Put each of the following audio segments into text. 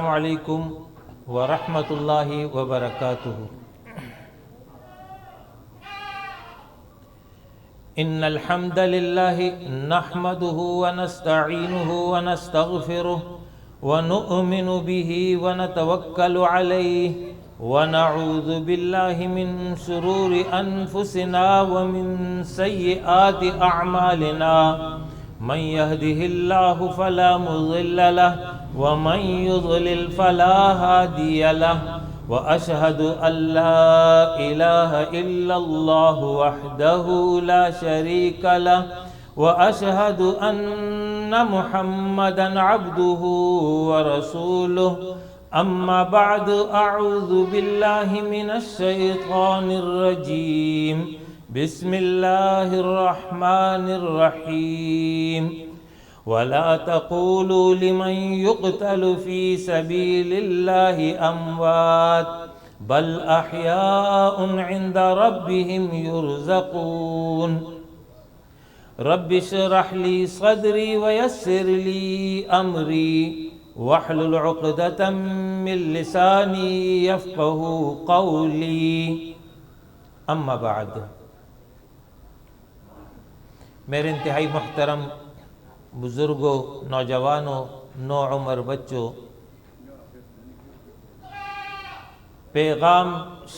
السلام علیکم ورحمۃ اللہ وبرکاتہ۔ ان الحمد للہ نحمده ونستعینه ونستغفره ونؤمن به ونتوکل علیہ ونعوذ باللہ من شرور انفسنا ومن سیئات اعمالنا من يهده الله فلا مضل له ومن يضلل فلا هادي له وأشهد أن لا إله إلا الله وحده لا شريك له وأشهد أن محمدا عبده ورسوله أما بعد أعوذ بالله من الشيطان الرجيم بسم الله الرحمن الرحيم ولا تقولوا لمن يقتل في سبيل الله أموات بل أحياء عند ربهم يرزقون رب اشرح لي صدري ويسر لي أمري واحلل عقدة من لساني يفقهوا قولي أما بعد۔ میرے انتہائی محترم بزرگوں، نوجوانوں، نوعمر بچوں، پیغام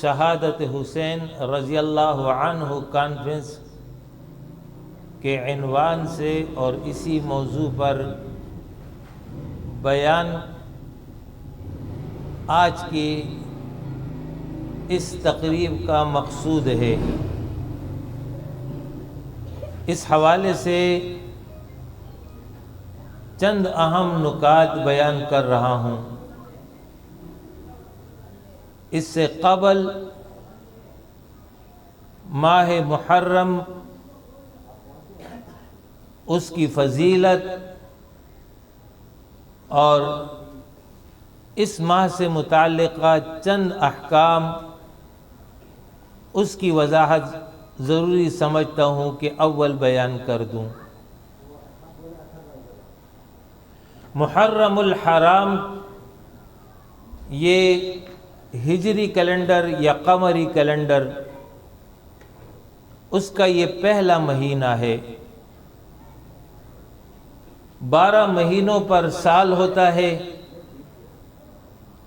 شہادت حسین رضی اللہ عنہ کانفرنس کے عنوان سے اور اسی موضوع پر بیان آج کی اس تقریب کا مقصود ہے۔ اس حوالے سے چند اہم نکات بیان کر رہا ہوں۔ اس سے قبل ماہ محرم، اس کی فضیلت اور اس ماہ سے متعلقہ چند احکام، اس کی وضاحت ضروری سمجھتا ہوں کہ اول بیان کر دوں۔ محرم الحرام یہ ہجری کیلنڈر یا قمری کیلنڈر، اس کا یہ پہلا مہینہ ہے۔ 12 مہینوں پر سال ہوتا ہے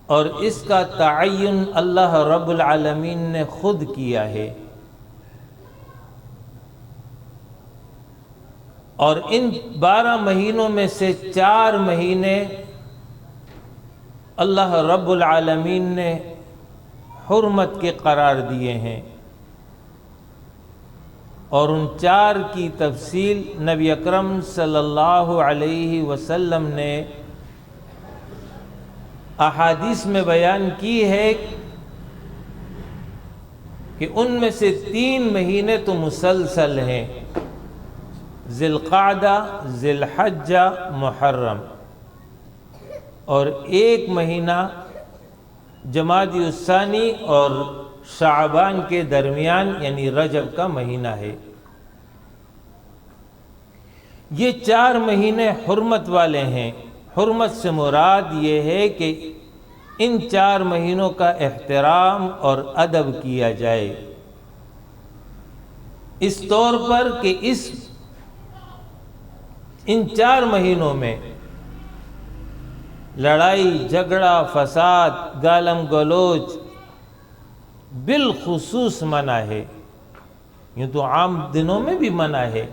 اور اس کا تعین اللہ رب العالمین نے خود کیا ہے، اور ان 12 مہینوں میں سے 4 مہینے اللہ رب العالمین نے حرمت کے قرار دیے ہیں، اور ان 4 کی تفصیل نبی اکرم صلی اللہ علیہ وسلم نے احادیث میں بیان کی ہے کہ ان میں سے 3 مہینے تو مسلسل ہیں، ذی القعدہ، ذی الحجہ، محرم، اور 1 مہینہ جمادی الثانی اور شعبان کے درمیان یعنی رجب کا مہینہ ہے۔ یہ 4 مہینے حرمت والے ہیں۔ حرمت سے مراد یہ ہے کہ ان 4 مہینوں کا احترام اور ادب کیا جائے، اس طور پر کہ ان 4 مہینوں میں لڑائی جھگڑا، فساد، گالم گلوچ بالخصوص منع ہے۔ یوں تو عام دنوں میں بھی منع ہے،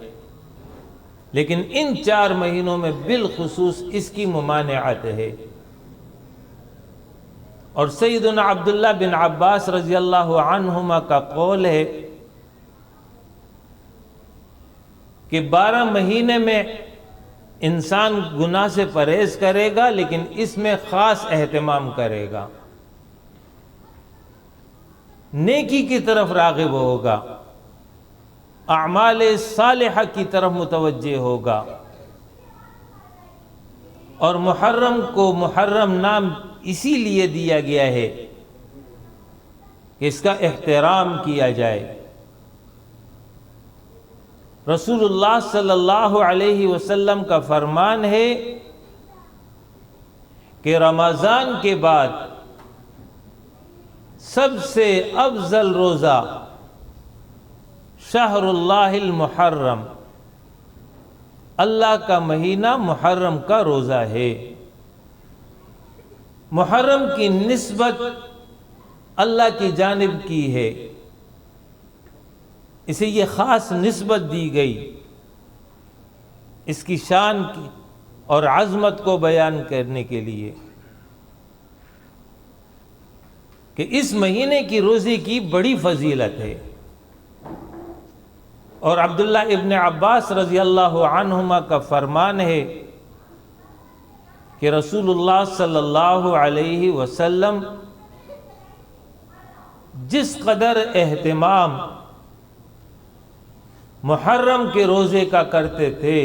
لیکن ان 4 مہینوں میں بالخصوص اس کی ممانعت ہے۔ اور سیدنا عبداللہ بن عباس رضی اللہ عنہما کا قول ہے کہ 12 مہینے میں انسان گناہ سے پرہیز کرے گا، لیکن اس میں خاص اہتمام کرے گا، نیکی کی طرف راغب ہوگا، اعمال صالحہ کی طرف متوجہ ہوگا۔ اور محرم کو محرم نام اسی لیے دیا گیا ہے کہ اس کا احترام کیا جائے۔ رسول اللہ صلی اللہ علیہ وسلم کا فرمان ہے کہ رمضان کے بعد سب سے افضل روزہ شہر اللہ المحرم، اللہ کا مہینہ محرم کا روزہ ہے۔ محرم کی نسبت اللہ کی جانب کی ہے، اسے یہ خاص نسبت دی گئی اس کی شان کی اور عظمت کو بیان کرنے کے لیے کہ اس مہینے کی روزے کی بڑی فضیلت ہے۔ اور عبداللہ ابن عباس رضی اللہ عنہما کا فرمان ہے کہ رسول اللہ صلی اللہ علیہ وسلم جس قدر اہتمام محرم کے روزے کا کرتے تھے،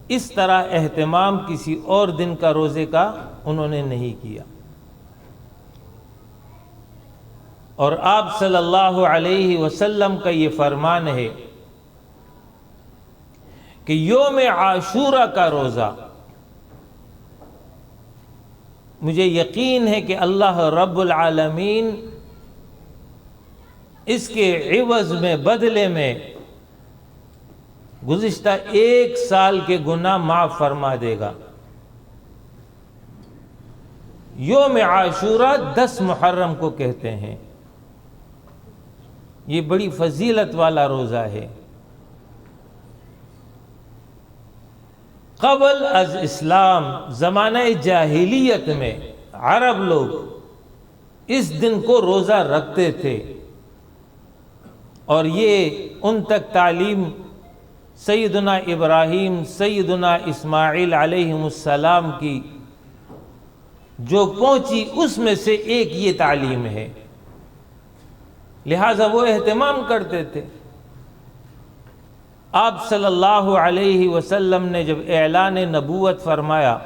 اس طرح اہتمام کسی اور دن کا روزے کا انہوں نے نہیں کیا۔ اور آپ صلی اللہ علیہ وسلم کا یہ فرمان ہے کہ یوم عاشورہ کا روزہ مجھے یقین ہے کہ اللہ رب العالمین اس کے عوض میں، بدلے میں گزشتہ 1 سال کے گناہ معاف فرما دے گا۔ یوم عاشورہ 10 محرم کو کہتے ہیں، یہ بڑی فضیلت والا روزہ ہے۔ قبل از اسلام زمانہ جاہلیت میں عرب لوگ اس دن کو روزہ رکھتے تھے، اور یہ ان تک تعلیم سیدنا ابراہیم، سیدنا اسماعیل علیہم السلام کی جو پہنچی اس میں سے ایک یہ تعلیم ہے، لہذا وہ اہتمام کرتے تھے۔ آپ صلی اللہ علیہ وسلم نے جب اعلان نبوت فرمایا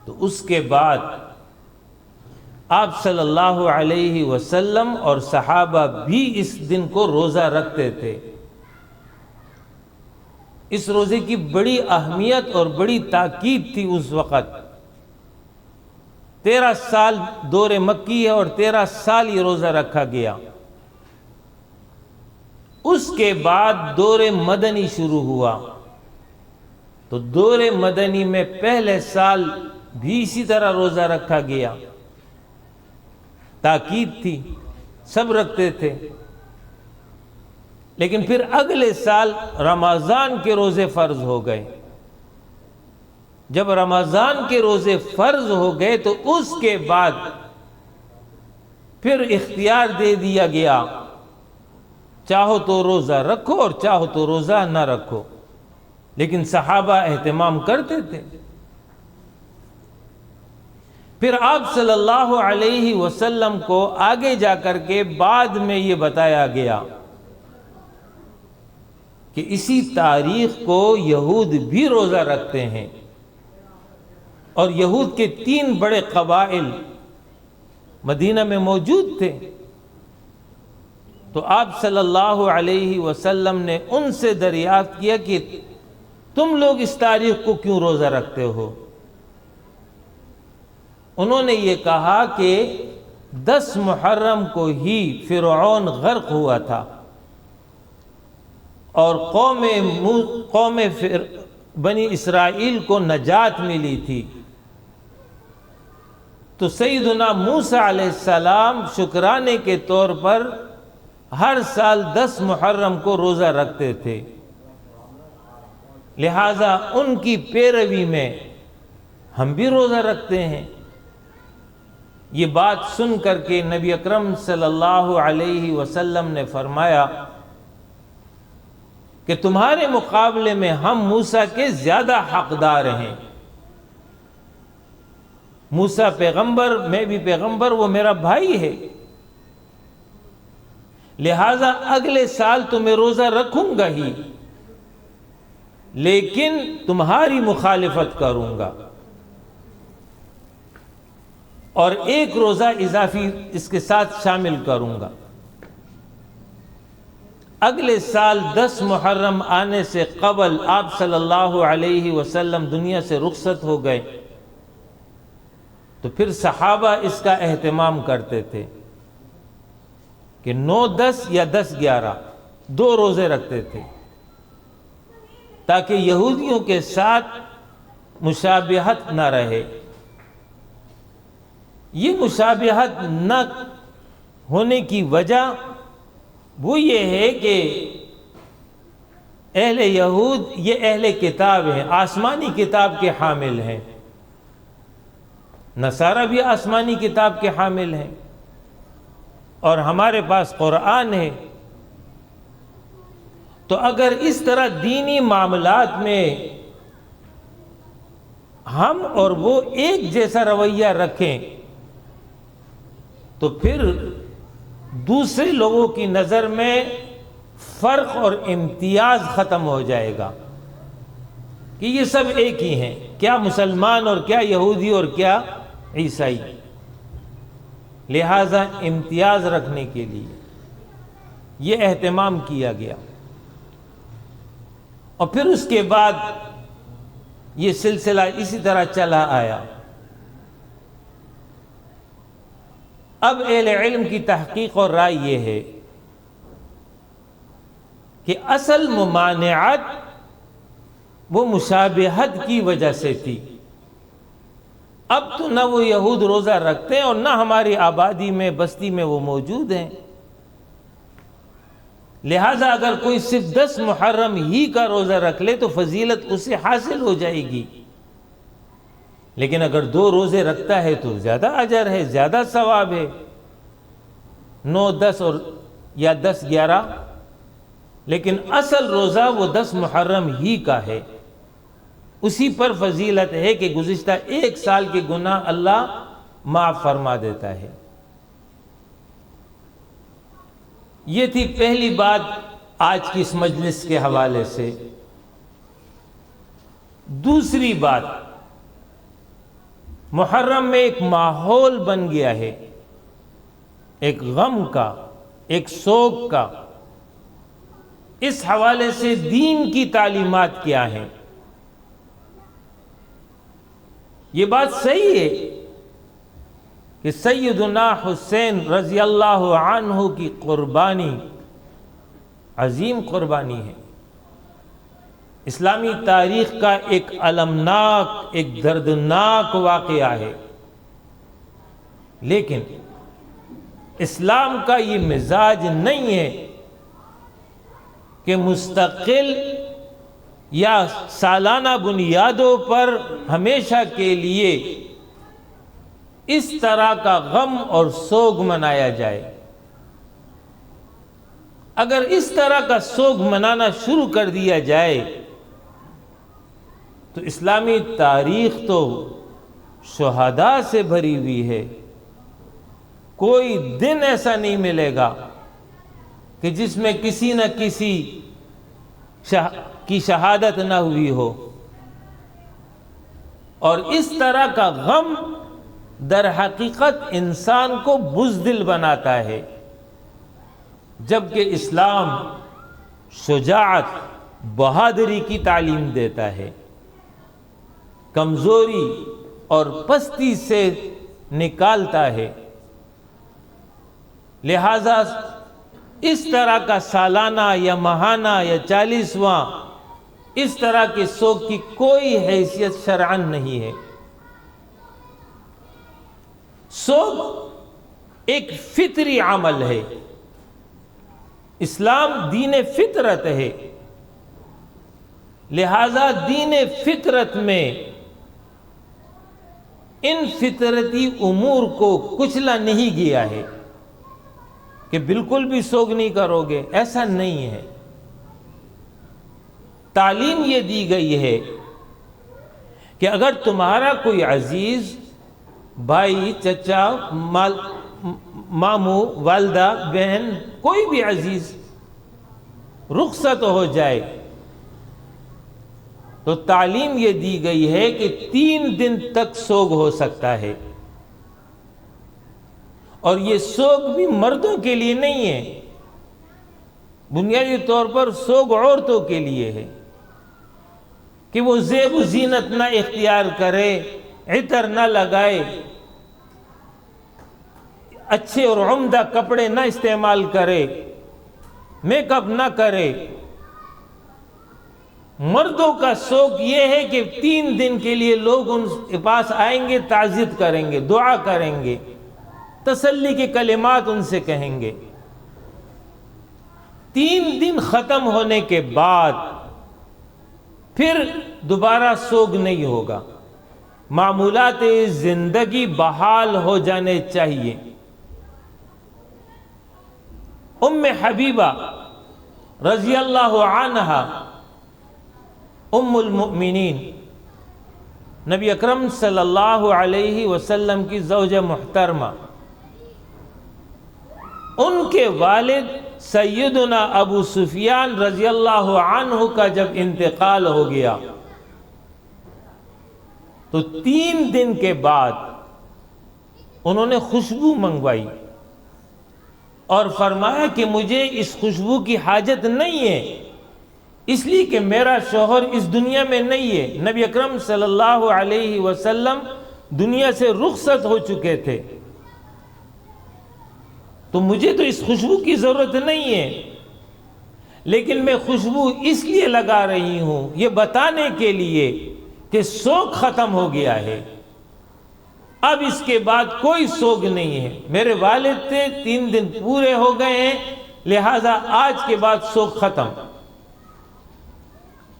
تو اس کے بعد آپ صلی اللہ علیہ وسلم اور صحابہ بھی اس دن کو روزہ رکھتے تھے۔ اس روزے کی بڑی اہمیت اور بڑی تاکید تھی اس وقت۔ 13 سال دور مکی ہے اور 13 سال یہ روزہ رکھا گیا۔ اس کے بعد دور مدنی شروع ہوا تو دور مدنی میں پہلے سال بھی اسی طرح روزہ رکھا گیا، تاکید تھی، سب رکھتے تھے۔ لیکن پھر اگلے سال رمضان کے روزے فرض ہو گئے۔ جب رمضان کے روزے فرض ہو گئے تو اس کے بعد پھر اختیار دے دیا گیا، چاہو تو روزہ رکھو اور چاہو تو روزہ نہ رکھو، لیکن صحابہ اہتمام کرتے تھے۔ پھر آپ صلی اللہ علیہ وسلم کو آگے جا کر کے بعد میں یہ بتایا گیا کہ اسی تاریخ کو یہود بھی روزہ رکھتے ہیں، اور یہود کے 3 بڑے قبائل مدینہ میں موجود تھے۔ تو آپ صلی اللہ علیہ وسلم نے ان سے دریافت کیا کہ تم لوگ اس تاریخ کو کیوں روزہ رکھتے ہو؟ انہوں نے یہ کہا کہ 10 محرم کو ہی فرعون غرق ہوا تھا اور قوم بنی اسرائیل کو نجات ملی تھی، تو سیدنا موسیٰ علیہ السلام شکرانے کے طور پر ہر سال 10 محرم کو روزہ رکھتے تھے، لہذا ان کی پیروی میں ہم بھی روزہ رکھتے ہیں۔ یہ بات سن کر کے نبی اکرم صلی اللہ علیہ وسلم نے فرمایا کہ تمہارے مقابلے میں ہم موسیٰ کے زیادہ حقدار ہیں۔ موسیٰ پیغمبر، میں بھی پیغمبر، وہ میرا بھائی ہے، لہذا اگلے سال تو میں روزہ رکھوں گا ہی، لیکن تمہاری مخالفت کروں گا، اور 1 روزہ اضافی اس کے ساتھ شامل کروں گا۔ اگلے سال 10 محرم آنے سے قبل آپ صلی اللہ علیہ وسلم دنیا سے رخصت ہو گئے، تو پھر صحابہ اس کا اہتمام کرتے تھے کہ 9 10 یا 10 11 2 روزے رکھتے تھے، تاکہ یہودیوں کے ساتھ مشابہت نہ رہے۔ یہ مشابہت نہ ہونے کی وجہ وہ یہ ہے کہ اہل یہود یہ اہل کتاب ہیں، آسمانی کتاب کے حامل ہیں، نصارہ بھی آسمانی کتاب کے حامل ہیں، اور ہمارے پاس قرآن ہے۔ تو اگر اس طرح دینی معاملات میں ہم اور وہ ایک جیسا رویہ رکھیں تو پھر دوسرے لوگوں کی نظر میں فرق اور امتیاز ختم ہو جائے گا کہ یہ سب ایک ہی ہیں، کیا مسلمان اور کیا یہودی اور کیا عیسائی۔ لہذا امتیاز رکھنے کے لیے یہ اہتمام کیا گیا، اور پھر اس کے بعد یہ سلسلہ اسی طرح چلا آیا۔ اب اہل علم کی تحقیق اور رائے یہ ہے کہ اصل ممانعت وہ مشابہت کی وجہ سے تھی۔ اب تو نہ وہ یہود روزہ رکھتے ہیں اور نہ ہماری آبادی میں بستی میں وہ موجود ہیں، لہذا اگر کوئی صرف 10 محرم ہی کا روزہ رکھ لے تو فضیلت اسے حاصل ہو جائے گی، لیکن اگر 2 روزے رکھتا ہے تو زیادہ اجر ہے، زیادہ ثواب ہے، 9 10 اور یا 10 11، لیکن اصل روزہ وہ 10 محرم ہی کا ہے، اسی پر فضیلت ہے کہ گزشتہ 1 سال کے گناہ اللہ معاف فرما دیتا ہے۔ یہ تھی پہلی بات آج کی اس مجلس کے حوالے سے۔ دوسری بات، محرم میں ایک ماحول بن گیا ہے، ایک غم کا، ایک سوگ کا۔ اس حوالے سے دین کی تعلیمات کیا ہیں؟ یہ بات صحیح ہے کہ سیدنا حسین رضی اللہ عنہ کی قربانی عظیم قربانی ہے، اسلامی تاریخ کا ایک المناک، ایک دردناک واقعہ ہے، لیکن اسلام کا یہ مزاج نہیں ہے کہ مستقل یا سالانہ بنیادوں پر ہمیشہ کے لیے اس طرح کا غم اور سوگ منایا جائے۔ اگر اس طرح کا سوگ منانا شروع کر دیا جائے تو اسلامی تاریخ تو شہداء سے بھری ہوئی ہے، کوئی دن ایسا نہیں ملے گا کہ جس میں کسی نہ کسی کی شہادت نہ ہوئی ہو، اور اس طرح کا غم در حقیقت انسان کو بزدل بناتا ہے، جبکہ اسلام شجاعت، بہادری کی تعلیم دیتا ہے، کمزوری اور پستی سے نکالتا ہے۔ لہذا اس طرح کا سالانہ یا ماہانہ یا 40واں اس طرح کے سوگ کی کوئی حیثیت شرعاً نہیں ہے۔ سوگ ایک فطری عمل ہے، اسلام دین فطرت ہے، لہذا دین فطرت میں ان فطرتی امور کو کچلا نہیں گیا ہے کہ بالکل بھی سوگ نہیں کرو گے، ایسا نہیں ہے۔ تعلیم یہ دی گئی ہے کہ اگر تمہارا کوئی عزیز، بھائی، چچا، ماموں، والدہ، بہن، کوئی بھی عزیز رخصت ہو جائے تو تعلیم یہ دی گئی ہے کہ 3 دن تک سوگ ہو سکتا ہے، اور یہ سوگ بھی مردوں کے لیے نہیں ہے، بنیادی طور پر سوگ عورتوں کے لیے ہے کہ وہ زیب و زینت نہ اختیار کرے، عطر نہ لگائے، اچھے اور عمدہ کپڑے نہ استعمال کرے، میک اپ نہ کرے۔ مردوں کا سوگ یہ ہے کہ 3 دن کے لیے لوگ ان کے پاس آئیں گے، تعزیت کریں گے، دعا کریں گے، تسلی کے کلمات ان سے کہیں گے۔ 3 دن ختم ہونے کے بعد پھر دوبارہ سوگ نہیں ہوگا، معمولات زندگی بحال ہو جانے چاہیے۔ ام حبیبہ رضی اللہ عنہا ام المؤمنین، نبی اکرم صلی اللہ علیہ وسلم کی زوجہ محترمہ، ان کے والد سیدنا ابو سفیان رضی اللہ عنہ کا جب انتقال ہو گیا تو 3 دن کے بعد انہوں نے خوشبو منگوائی اور فرمایا کہ مجھے اس خوشبو کی حاجت نہیں ہے، اس لیے کہ میرا شوہر اس دنیا میں نہیں ہے۔ نبی اکرم صلی اللہ علیہ وسلم دنیا سے رخصت ہو چکے تھے، تو مجھے تو اس خوشبو کی ضرورت نہیں ہے، لیکن میں خوشبو اس لیے لگا رہی ہوں یہ بتانے کے لیے کہ سوگ ختم ہو گیا ہے، اب اس کے بعد کوئی سوگ نہیں ہے۔ میرے والد تھے، 3 دن پورے ہو گئے ہیں، لہذا آج کے بعد سوگ ختم۔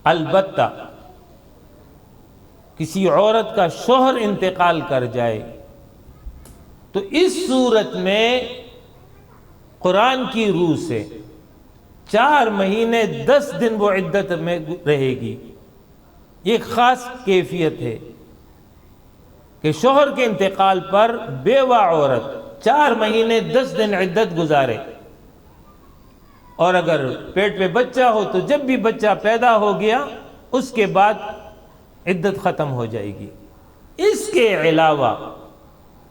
البتہ کسی عورت کا شوہر انتقال کر جائے تو اس صورت میں قرآن کی روح سے 4 مہینے 10 دن وہ عدت میں رہے گی۔ یہ خاص کیفیت ہے کہ شوہر کے انتقال پر بیوہ عورت 4 مہینے 10 دن عدت گزارے، اور اگر پیٹ پہ بچہ ہو تو جب بھی بچہ پیدا ہو گیا اس کے بعد عدت ختم ہو جائے گی۔ اس کے علاوہ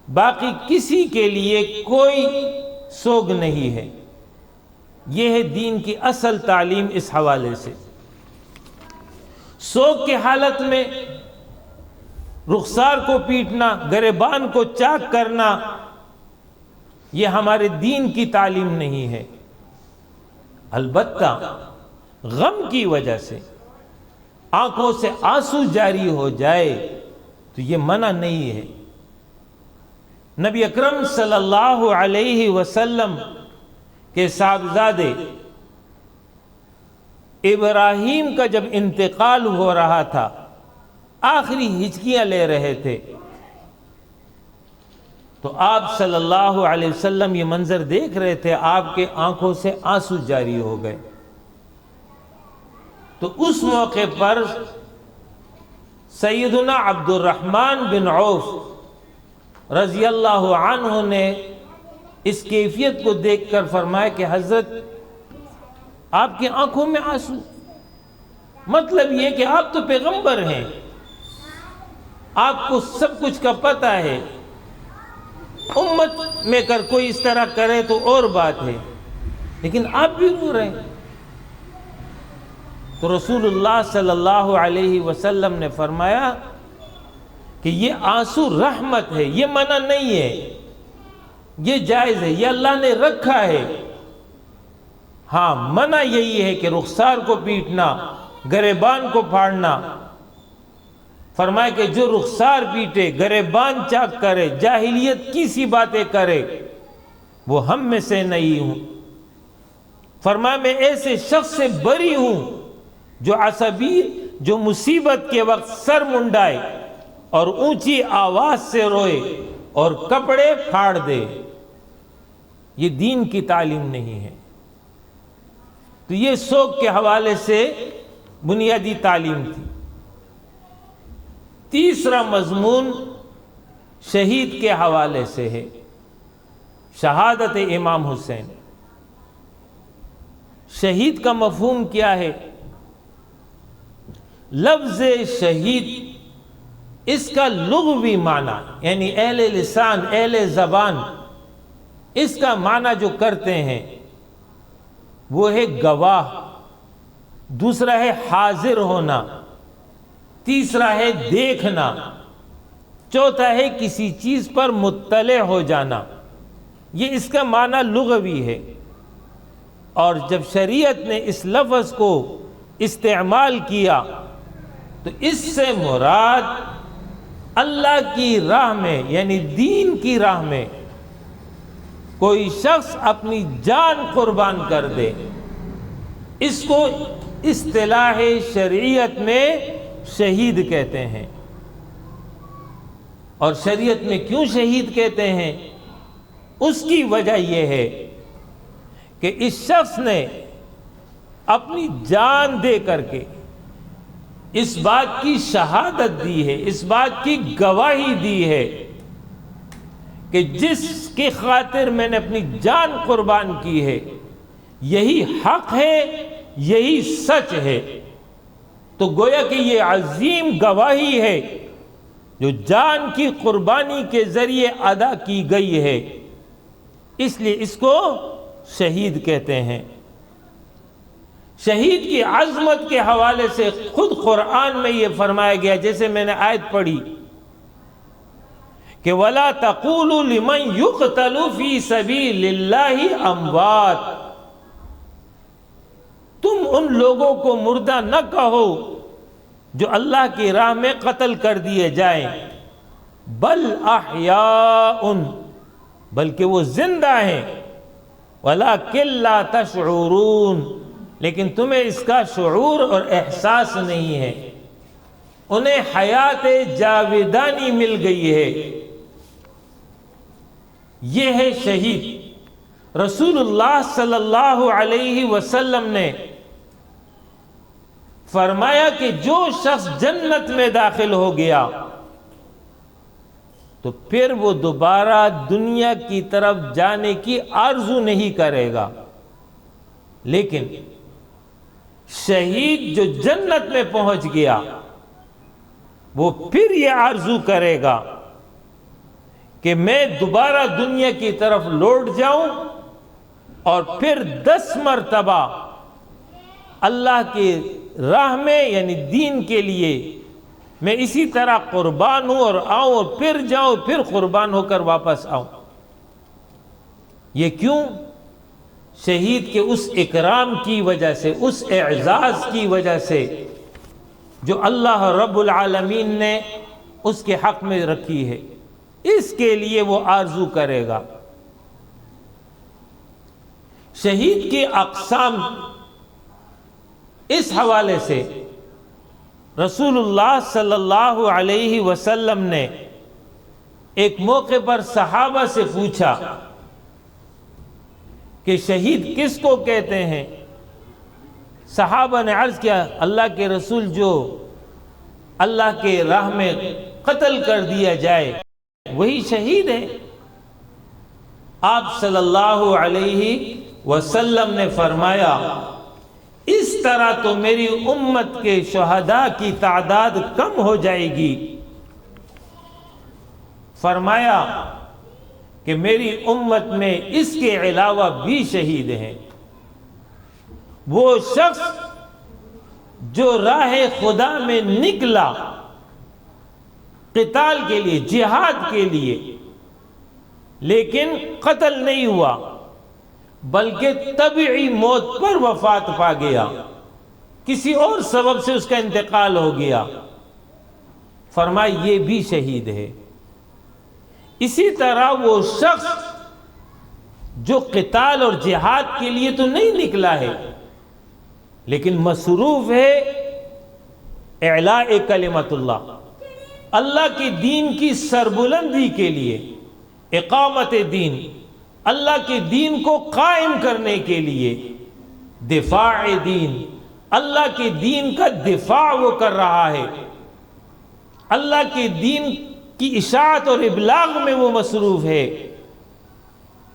باقی کسی کے لیے کوئی سوگ نہیں ہے۔ یہ ہے دین کی اصل تعلیم۔ اس حوالے سے سوگ کی حالت میں رخسار کو پیٹنا، گریبان کو چاک کرنا، یہ ہمارے دین کی تعلیم نہیں ہے۔ البتہ غم کی وجہ سے آنکھوں سے آنسو جاری ہو جائے تو یہ منع نہیں ہے۔ نبی اکرم صلی اللہ علیہ وسلم کے صاحبزادے ابراہیم کا جب انتقال ہو رہا تھا، آخری ہچکیاں لے رہے تھے، تو آپ صلی اللہ علیہ وسلم یہ منظر دیکھ رہے تھے، آپ کے آنکھوں سے آنسو جاری ہو گئے۔ تو اس موقع پر سیدنا عبد الرحمن بن عوف رضی اللہ عنہ نے اس کیفیت کو دیکھ کر فرمایا کہ حضرت آپ کی آنکھوں میں آنسو، مطلب یہ کہ آپ تو پیغمبر ہیں، آپ کو سب کچھ کا پتہ ہے، امت میں کر کوئی اس طرح کرے تو اور بات ہے، لیکن آپ بھی رو رہے ہیں۔ تو رسول اللہ صلی اللہ علیہ وسلم نے فرمایا کہ یہ آنسو رحمت ہے، یہ منع نہیں ہے، یہ جائز ہے، یہ اللہ نے رکھا ہے۔ ہاں منع یہی ہے کہ رخسار کو پیٹنا، گریبان کو پھاڑنا۔ فرمایا کہ جو رخسار پیٹے، گریبان چاک کرے، جاہلیت کی سی باتیں کرے، وہ ہم میں سے نہیں ہوں۔ فرمایا میں ایسے شخص سے بری ہوں جو عصبی، جو مصیبت کے وقت سر منڈائے اور اونچی آواز سے روئے اور کپڑے پھاڑ دے۔ یہ دین کی تعلیم نہیں ہے۔ تو یہ سوگ کے حوالے سے بنیادی تعلیم تھی۔ تیسرا مضمون شہید کے حوالے سے ہے، شہادت امام حسین۔ شہید کا مفہوم کیا ہے؟ لفظ شہید اس کا لغوی معنی، یعنی اہل لسان، اہل زبان اس کا معنی جو کرتے ہیں وہ ہے گواہ، دوسرا ہے حاضر ہونا، تیسرا ہے دیکھنا، چوتھا ہے کسی چیز پر مطلع ہو جانا۔ یہ اس کا معنی لغوی ہے۔ اور جب شریعت نے اس لفظ کو استعمال کیا تو اس سے مراد اللہ کی راہ میں یعنی دین کی راہ میں کوئی شخص اپنی جان قربان کر دے، اس کو اصطلاح شریعت میں شہید کہتے ہیں۔ اور شریعت میں کیوں شہید کہتے ہیں؟ اس کی وجہ یہ ہے کہ اس شخص نے اپنی جان دے کر کے اس بات کی شہادت دی ہے، اس بات کی گواہی دی ہے کہ جس کی خاطر میں نے اپنی جان قربان کی ہے یہی حق ہے، یہی سچ ہے۔ تو گویا کہ یہ عظیم گواہی ہے جو جان کی قربانی کے ذریعے ادا کی گئی ہے، اس لیے اس کو شہید کہتے ہیں۔ شہید کی عظمت کے حوالے سے خود قرآن میں یہ فرمایا گیا، جیسے میں نے آیت پڑھی کہ وَلَا تَقُولُوا لِمَنْ يُقْتَلُ فِي سَبِيلِ اللَّهِ أَمْوَاتٌ، تم ان لوگوں کو مردہ نہ کہو جو اللہ کی راہ میں قتل کر دیے جائیں، بل احیاء، بلکہ وہ زندہ ہیں، وَلَكِنْ لَا تَشْعُرُونَ، لیکن تمہیں اس کا شعور اور احساس نہیں ہے۔ انہیں حیات جاودانی مل گئی ہے۔ یہ ہے شہید۔ رسول اللہ صلی اللہ علیہ وسلم نے فرمایا کہ جو شخص جنت میں داخل ہو گیا تو پھر وہ دوبارہ دنیا کی طرف جانے کی آرزو نہیں کرے گا، لیکن شہید جو جنت میں پہنچ گیا وہ پھر یہ آرزو کرے گا کہ میں دوبارہ دنیا کی طرف لوٹ جاؤں اور پھر 10 مرتبہ اللہ کی راہ میں یعنی دین کے لیے میں اسی طرح قربان ہوں اور آؤں اور پھر جاؤں، پھر قربان ہو کر واپس آؤں۔ یہ کیوں؟ شہید کے اس اکرام کی وجہ سے، اس اعزاز کی وجہ سے جو اللہ رب العالمین نے اس کے حق میں رکھی ہے، اس کے لیے وہ آرزو کرے گا۔ شہید کی اقسام اس حوالے سے رسول اللہ صلی اللہ علیہ وسلم نے ایک موقع پر صحابہ سے پوچھا کہ شہید کس کو کہتے ہیں؟ صحابہ نے عرض کیا، اللہ کے رسول جو اللہ کے راہ میں قتل کر دیا جائے وہی شہید ہے۔ آپ صلی اللہ علیہ وسلم نے فرمایا، اس طرح تو میری امت کے شہداء کی تعداد کم ہو جائے گی۔ فرمایا کہ میری امت میں اس کے علاوہ بھی شہید ہیں۔ وہ شخص جو راہ خدا میں نکلا قتال کے لیے، جہاد کے لیے، لیکن قتل نہیں ہوا بلکہ طبعی موت پر وفات پا گیا، کسی اور سبب سے اس کا انتقال ہو گیا، فرمایا یہ بھی شہید ہے۔ اسی طرح وہ شخص جو قتال اور جہاد کے لیے تو نہیں نکلا ہے لیکن مصروف ہے اعلاء کلمت اللہ، اللہ کی دین کی سربلندی کے لیے، اقامت دین، اللہ کے دین کو قائم کرنے کے لیے، دفاع دین، اللہ کے دین کا دفاع وہ کر رہا ہے، اللہ کے دین کی اشاعت اور ابلاغ میں وہ مصروف ہے،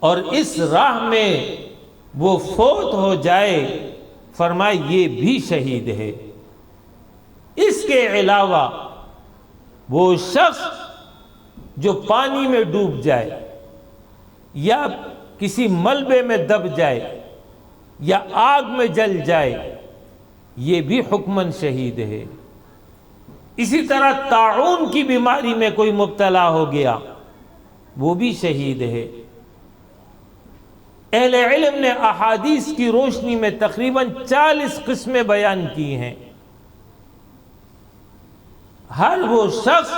اور اس راہ میں وہ فوت ہو جائے، فرمائے یہ بھی شہید ہے۔ اس کے علاوہ وہ شخص جو پانی میں ڈوب جائے یا کسی ملبے میں دب جائے یا آگ میں جل جائے یہ بھی حکماً شہید ہے۔ اسی طرح طاعون کی بیماری میں کوئی مبتلا ہو گیا وہ بھی شہید ہے۔ اہل علم نے احادیث کی روشنی میں تقریباً 40 قسمیں بیان کی ہیں۔ ہر وہ شخص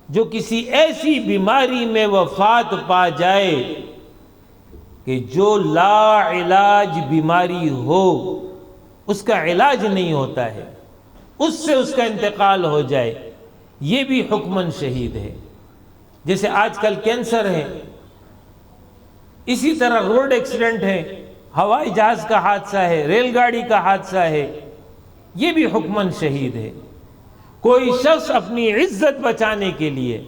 جو کسی ایسی بیماری میں وفات پا جائے کہ جو لا علاج بیماری ہو، اس کا علاج نہیں ہوتا ہے، اس سے اس کا انتقال ہو جائے، یہ بھی حکماً شہید ہے۔ جیسے آج کل کینسر ہے، اسی طرح روڈ ایکسیڈنٹ ہے، ہوائی جہاز کا حادثہ ہے، ریل گاڑی کا حادثہ ہے، یہ بھی حکماً شہید ہے۔ کوئی شخص اپنی عزت بچانے کے لیے،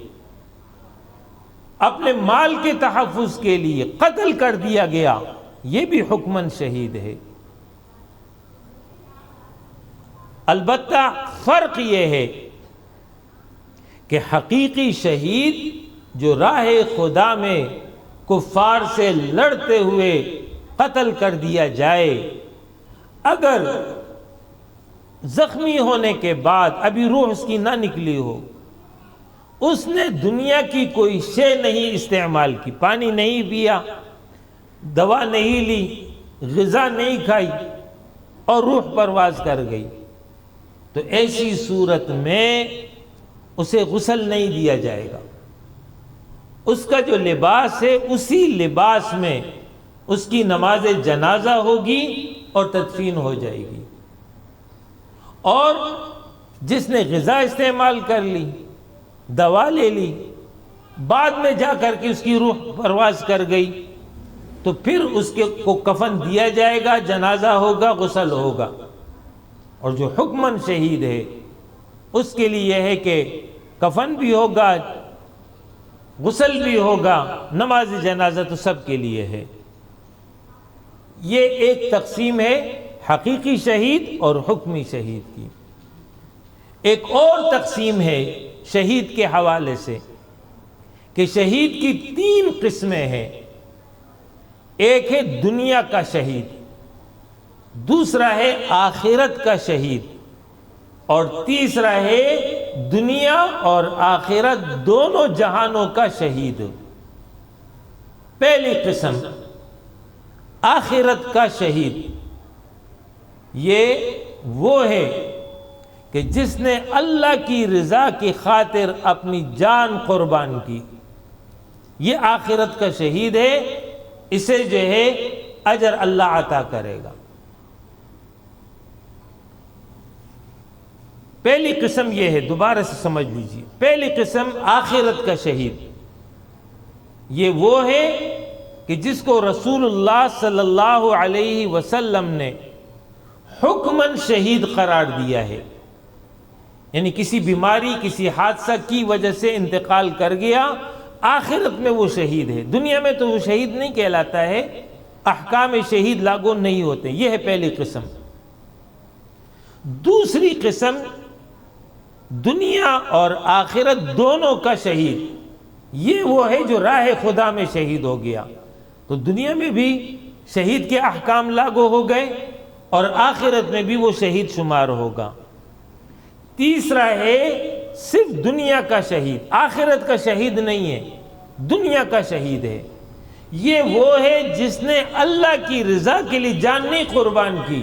اپنے مال کے تحفظ کے لیے قتل کر دیا گیا، یہ بھی حکماً شہید ہے۔ البتہ فرق یہ ہے کہ حقیقی شہید جو راہ خدا میں کفار سے لڑتے ہوئے قتل کر دیا جائے، اگر زخمی ہونے کے بعد ابھی روح اس کی نہ نکلی ہو، اس نے دنیا کی کوئی شے نہیں استعمال کی، پانی نہیں پیا، دوا نہیں لی، غذا نہیں کھائی، اور روح پرواز کر گئی، تو ایسی صورت میں اسے غسل نہیں دیا جائے گا۔ اس کا جو لباس ہے اسی لباس میں اس کی نماز جنازہ ہوگی اور تدفین ہو جائے گی۔ اور جس نے غذا استعمال کر لی، دوا لے لی، بعد میں جا کر کے اس کی روح پرواز کر گئی، تو پھر اس کو کفن دیا جائے گا، جنازہ ہوگا، غسل ہوگا۔ اور جو حکماً شہید ہے اس کے لیے یہ ہے کہ کفن بھی ہوگا، غسل بھی ہوگا، نماز جنازہ تو سب کے لیے ہے۔ یہ ایک تقسیم ہے حقیقی شہید اور حکمی شہید کی۔ ایک اور تقسیم ہے شہید کے حوالے سے کہ شہید کی 3 قسمیں ہیں۔ ایک ہے دنیا کا شہید، دوسرا ہے آخرت کا شہید، اور تیسرا ہے دنیا اور آخرت دونوں جہانوں کا شہید۔ پہلی قسم آخرت کا شہید، یہ وہ ہے کہ جس نے اللہ کی رضا کی خاطر اپنی جان قربان کی، یہ آخرت کا شہید ہے، اسے جو ہے اجر اللہ عطا کرے گا۔ پہلی قسم یہ ہے، دوبارہ سے سمجھ لیجیے، پہلی قسم آخرت کا شہید، یہ وہ ہے کہ جس کو رسول اللہ صلی اللہ علیہ وسلم نے حکماً شہید قرار دیا ہے، یعنی کسی بیماری، کسی حادثہ کی وجہ سے انتقال کر گیا، آخرت میں وہ شہید ہے۔ دنیا میں تو وہ شہید نہیں کہلاتا ہے، احکام شہید لاگو نہیں ہوتے۔ یہ ہے پہلی قسم۔ دوسری قسم دنیا اور آخرت دونوں کا شہید، یہ وہ ہے جو راہ خدا میں شہید ہو گیا، تو دنیا میں بھی شہید کے احکام لاگو ہو گئے اور آخرت میں بھی وہ شہید شمار ہوگا۔ تیسرا ہے صرف دنیا کا شہید، آخرت کا شہید نہیں ہے، دنیا کا شہید ہے۔ یہ وہ ہے جس نے اللہ کی رضا کے لیے جان نہیں قربان کی،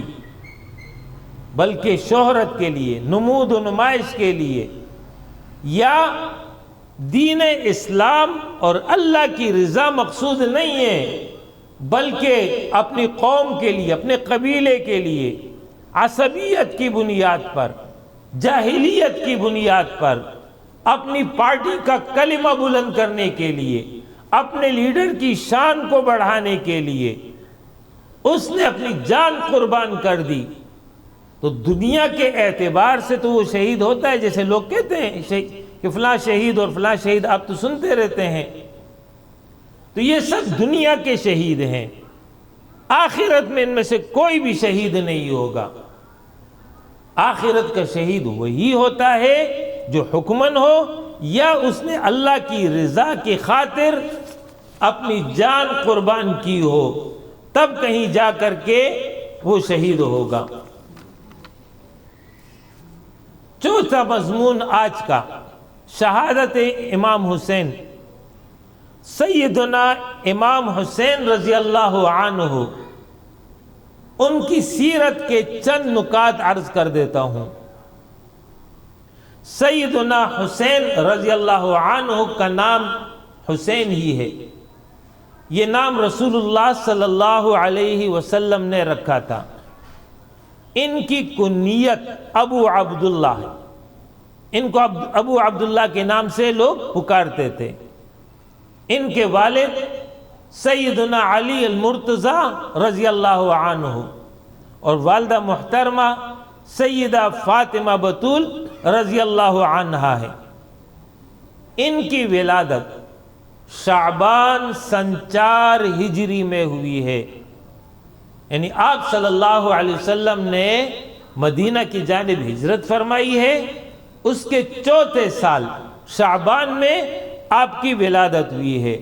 بلکہ شہرت کے لیے، نمود و نمائش کے لیے، یا دین اسلام اور اللہ کی رضا مقصود نہیں ہے، بلکہ اپنی قوم کے لیے، اپنے قبیلے کے لیے، عصبیت کی بنیاد پر، جاہلیت کی بنیاد پر، اپنی پارٹی کا کلمہ بلند کرنے کے لیے، اپنے لیڈر کی شان کو بڑھانے کے لیے اس نے اپنی جان قربان کر دی، تو دنیا کے اعتبار سے تو وہ شہید ہوتا ہے۔ جیسے لوگ کہتے ہیں کہ فلاں شہید اور فلاں شہید، آپ تو سنتے رہتے ہیں، تو یہ سب دنیا کے شہید ہیں۔ آخرت میں ان میں سے کوئی بھی شہید نہیں ہوگا۔ آخرت کا شہید وہی ہوتا ہے جو حکمن ہو، یا اس نے اللہ کی رضا کی خاطر اپنی جان قربان کی ہو، تب کہیں جا کر کے وہ شہید ہوگا۔ چوتھا مضمون آج کا، شہادت امام حسین۔ سیدنا امام حسین رضی اللہ عنہ، ان کی سیرت کے چند نکات عرض کر دیتا ہوں۔ سیدنا حسین رضی اللہ عنہ کا نام حسین ہی ہے، یہ نام رسول اللہ صلی اللہ علیہ وسلم نے رکھا تھا۔ ان کی کنیت ابو عبداللہ ہے، ان کو ابو عبداللہ کے نام سے لوگ پکارتے تھے۔ ان کے والد سیدنا علی المرتضی رضی اللہ عنہ اور والدہ محترمہ سیدہ فاطمہ بطول رضی اللہ عنہا ہے۔ ان کی ولادت شعبان سن 4 ہجری میں ہوئی ہے، یعنی آپ صلی اللہ علیہ وسلم نے مدینہ کی جانب ہجرت فرمائی ہے، اس کے چوتھے سال شعبان میں آپ کی ولادت ہوئی ہے۔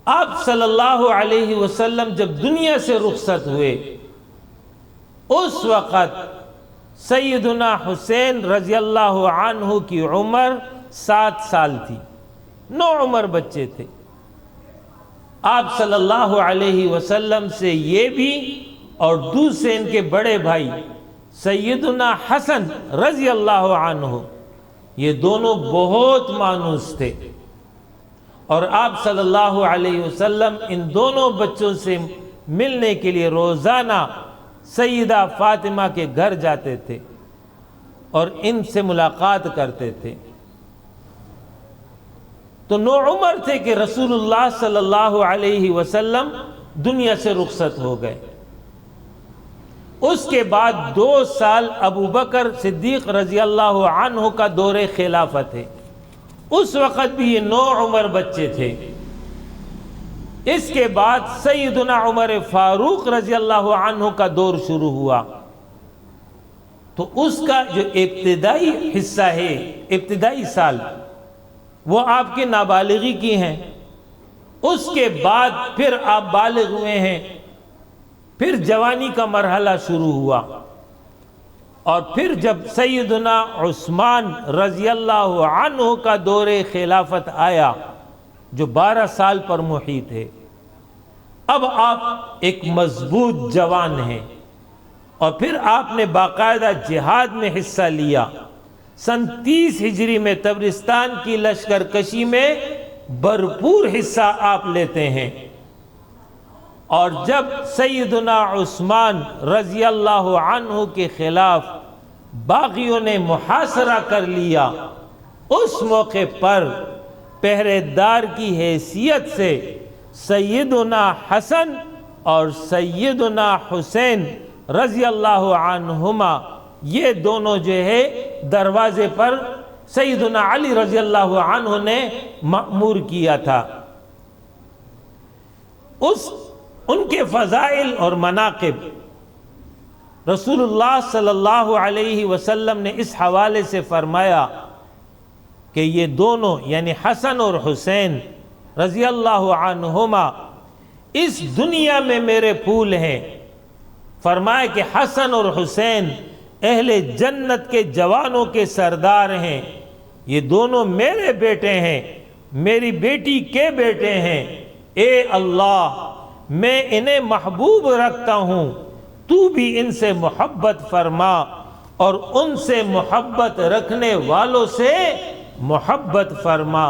آپ صلی اللہ علیہ وسلم جب دنیا سے رخصت ہوئے، اس وقت سیدنا حسین رضی اللہ عنہ کی عمر 7 سال تھی، نوعمر بچے تھے۔ آپ صلی اللہ علیہ وسلم سے یہ بھی اور دوسرے ان کے بڑے بھائی سیدنا حسن رضی اللہ عنہ، یہ دونوں بہت مانوس تھے، اور آپ صلی اللہ علیہ وسلم ان دونوں بچوں سے ملنے کے لیے روزانہ سیدہ فاطمہ کے گھر جاتے تھے اور ان سے ملاقات کرتے تھے۔ تو نوعمر تھے کہ رسول اللہ صلی اللہ علیہ وسلم دنیا سے رخصت ہو گئے۔ اس کے بعد 2 سال ابو بکر صدیق رضی اللہ عنہ کا دور خلافت ہے، اس وقت بھی یہ نوعمر بچے تھے۔ اس کے بعد سیدنا عمر فاروق رضی اللہ عنہ کا دور شروع ہوا، تو اس کا جو ابتدائی حصہ ہے، ابتدائی سال، وہ آپ کے نابالغی کی ہیں۔ اس کے بعد پھر آپ بالغ ہوئے ہیں، پھر جوانی کا مرحلہ شروع ہوا، اور پھر جب سیدنا عثمان رضی اللہ عنہ کا دور خلافت آیا جو 12 سال پر محیط ہے، اب آپ ایک مضبوط جوان ہیں، اور پھر آپ نے باقاعدہ جہاد میں حصہ لیا۔ سن 30 ہجری میں تبرستان کی لشکر کشی میں بھرپور حصہ آپ لیتے ہیں، اور جب سیدنا عثمان رضی اللہ عنہ کے خلاف باغیوں نے محاصرہ کر لیا، اس موقع پر پہرے دار کی حیثیت سے سیدنا حسن اور سیدنا حسین رضی اللہ عنہما، یہ دونوں جو ہے دروازے پر سیدنا علی رضی اللہ عنہ نے مأمور کیا تھا۔ ان کے فضائل اور مناقب رسول اللہ صلی اللہ علیہ وسلم نے اس حوالے سے فرمایا کہ یہ دونوں یعنی حسن اور حسین رضی اللہ عنہما اس دنیا میں میرے پھول ہیں۔ فرمایا کہ حسن اور حسین اہل جنت کے جوانوں کے سردار ہیں، یہ دونوں میرے بیٹے ہیں، میری بیٹی کے بیٹے ہیں۔ اے اللہ، میں انہیں محبوب رکھتا ہوں، تو بھی ان سے محبت فرما اور ان سے محبت رکھنے والوں سے محبت فرما۔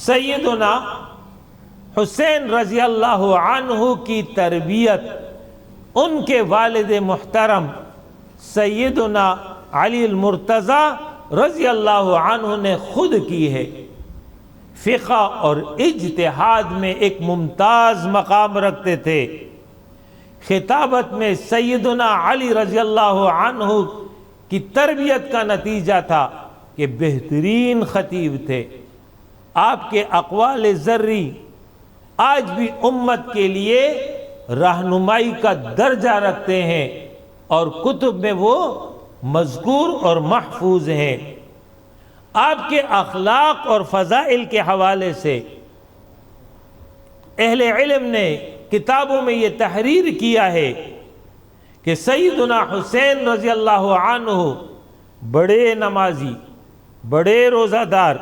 سیدنا حسین رضی اللہ عنہ کی تربیت ان کے والد محترم سیدنا علی المرتضی رضی اللہ عنہ نے خود کی ہے۔ فقہ اور اجتہاد میں ایک ممتاز مقام رکھتے تھے۔ خطابت میں سیدنا علی رضی اللہ عنہ کی تربیت کا نتیجہ تھا کہ بہترین خطیب تھے۔ آپ کے اقوال زرعی آج بھی امت کے لیے رہنمائی کا درجہ رکھتے ہیں اور کتب میں وہ مذکور اور محفوظ ہیں۔ آپ کے اخلاق اور فضائل کے حوالے سے اہل علم نے کتابوں میں یہ تحریر کیا ہے کہ سیدنا حسین رضی اللہ عنہ بڑے نمازی، بڑے روزہ دار،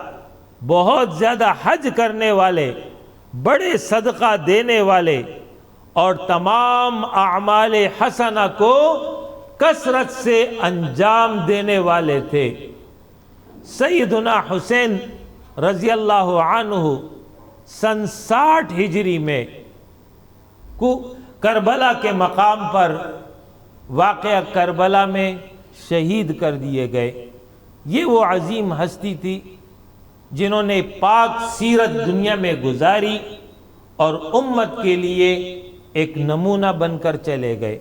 بہت زیادہ حج کرنے والے، بڑے صدقہ دینے والے اور تمام اعمال حسنہ کو کثرت سے انجام دینے والے تھے۔ سیدنا حسین رضی اللہ عنہ سن 60 ہجری میں کربلا کے مقام پر واقعہ کربلا میں شہید کر دیے گئے۔ یہ وہ عظیم ہستی تھی جنہوں نے پاک سیرت دنیا میں گزاری اور امت کے لیے ایک نمونہ بن کر چلے گئے۔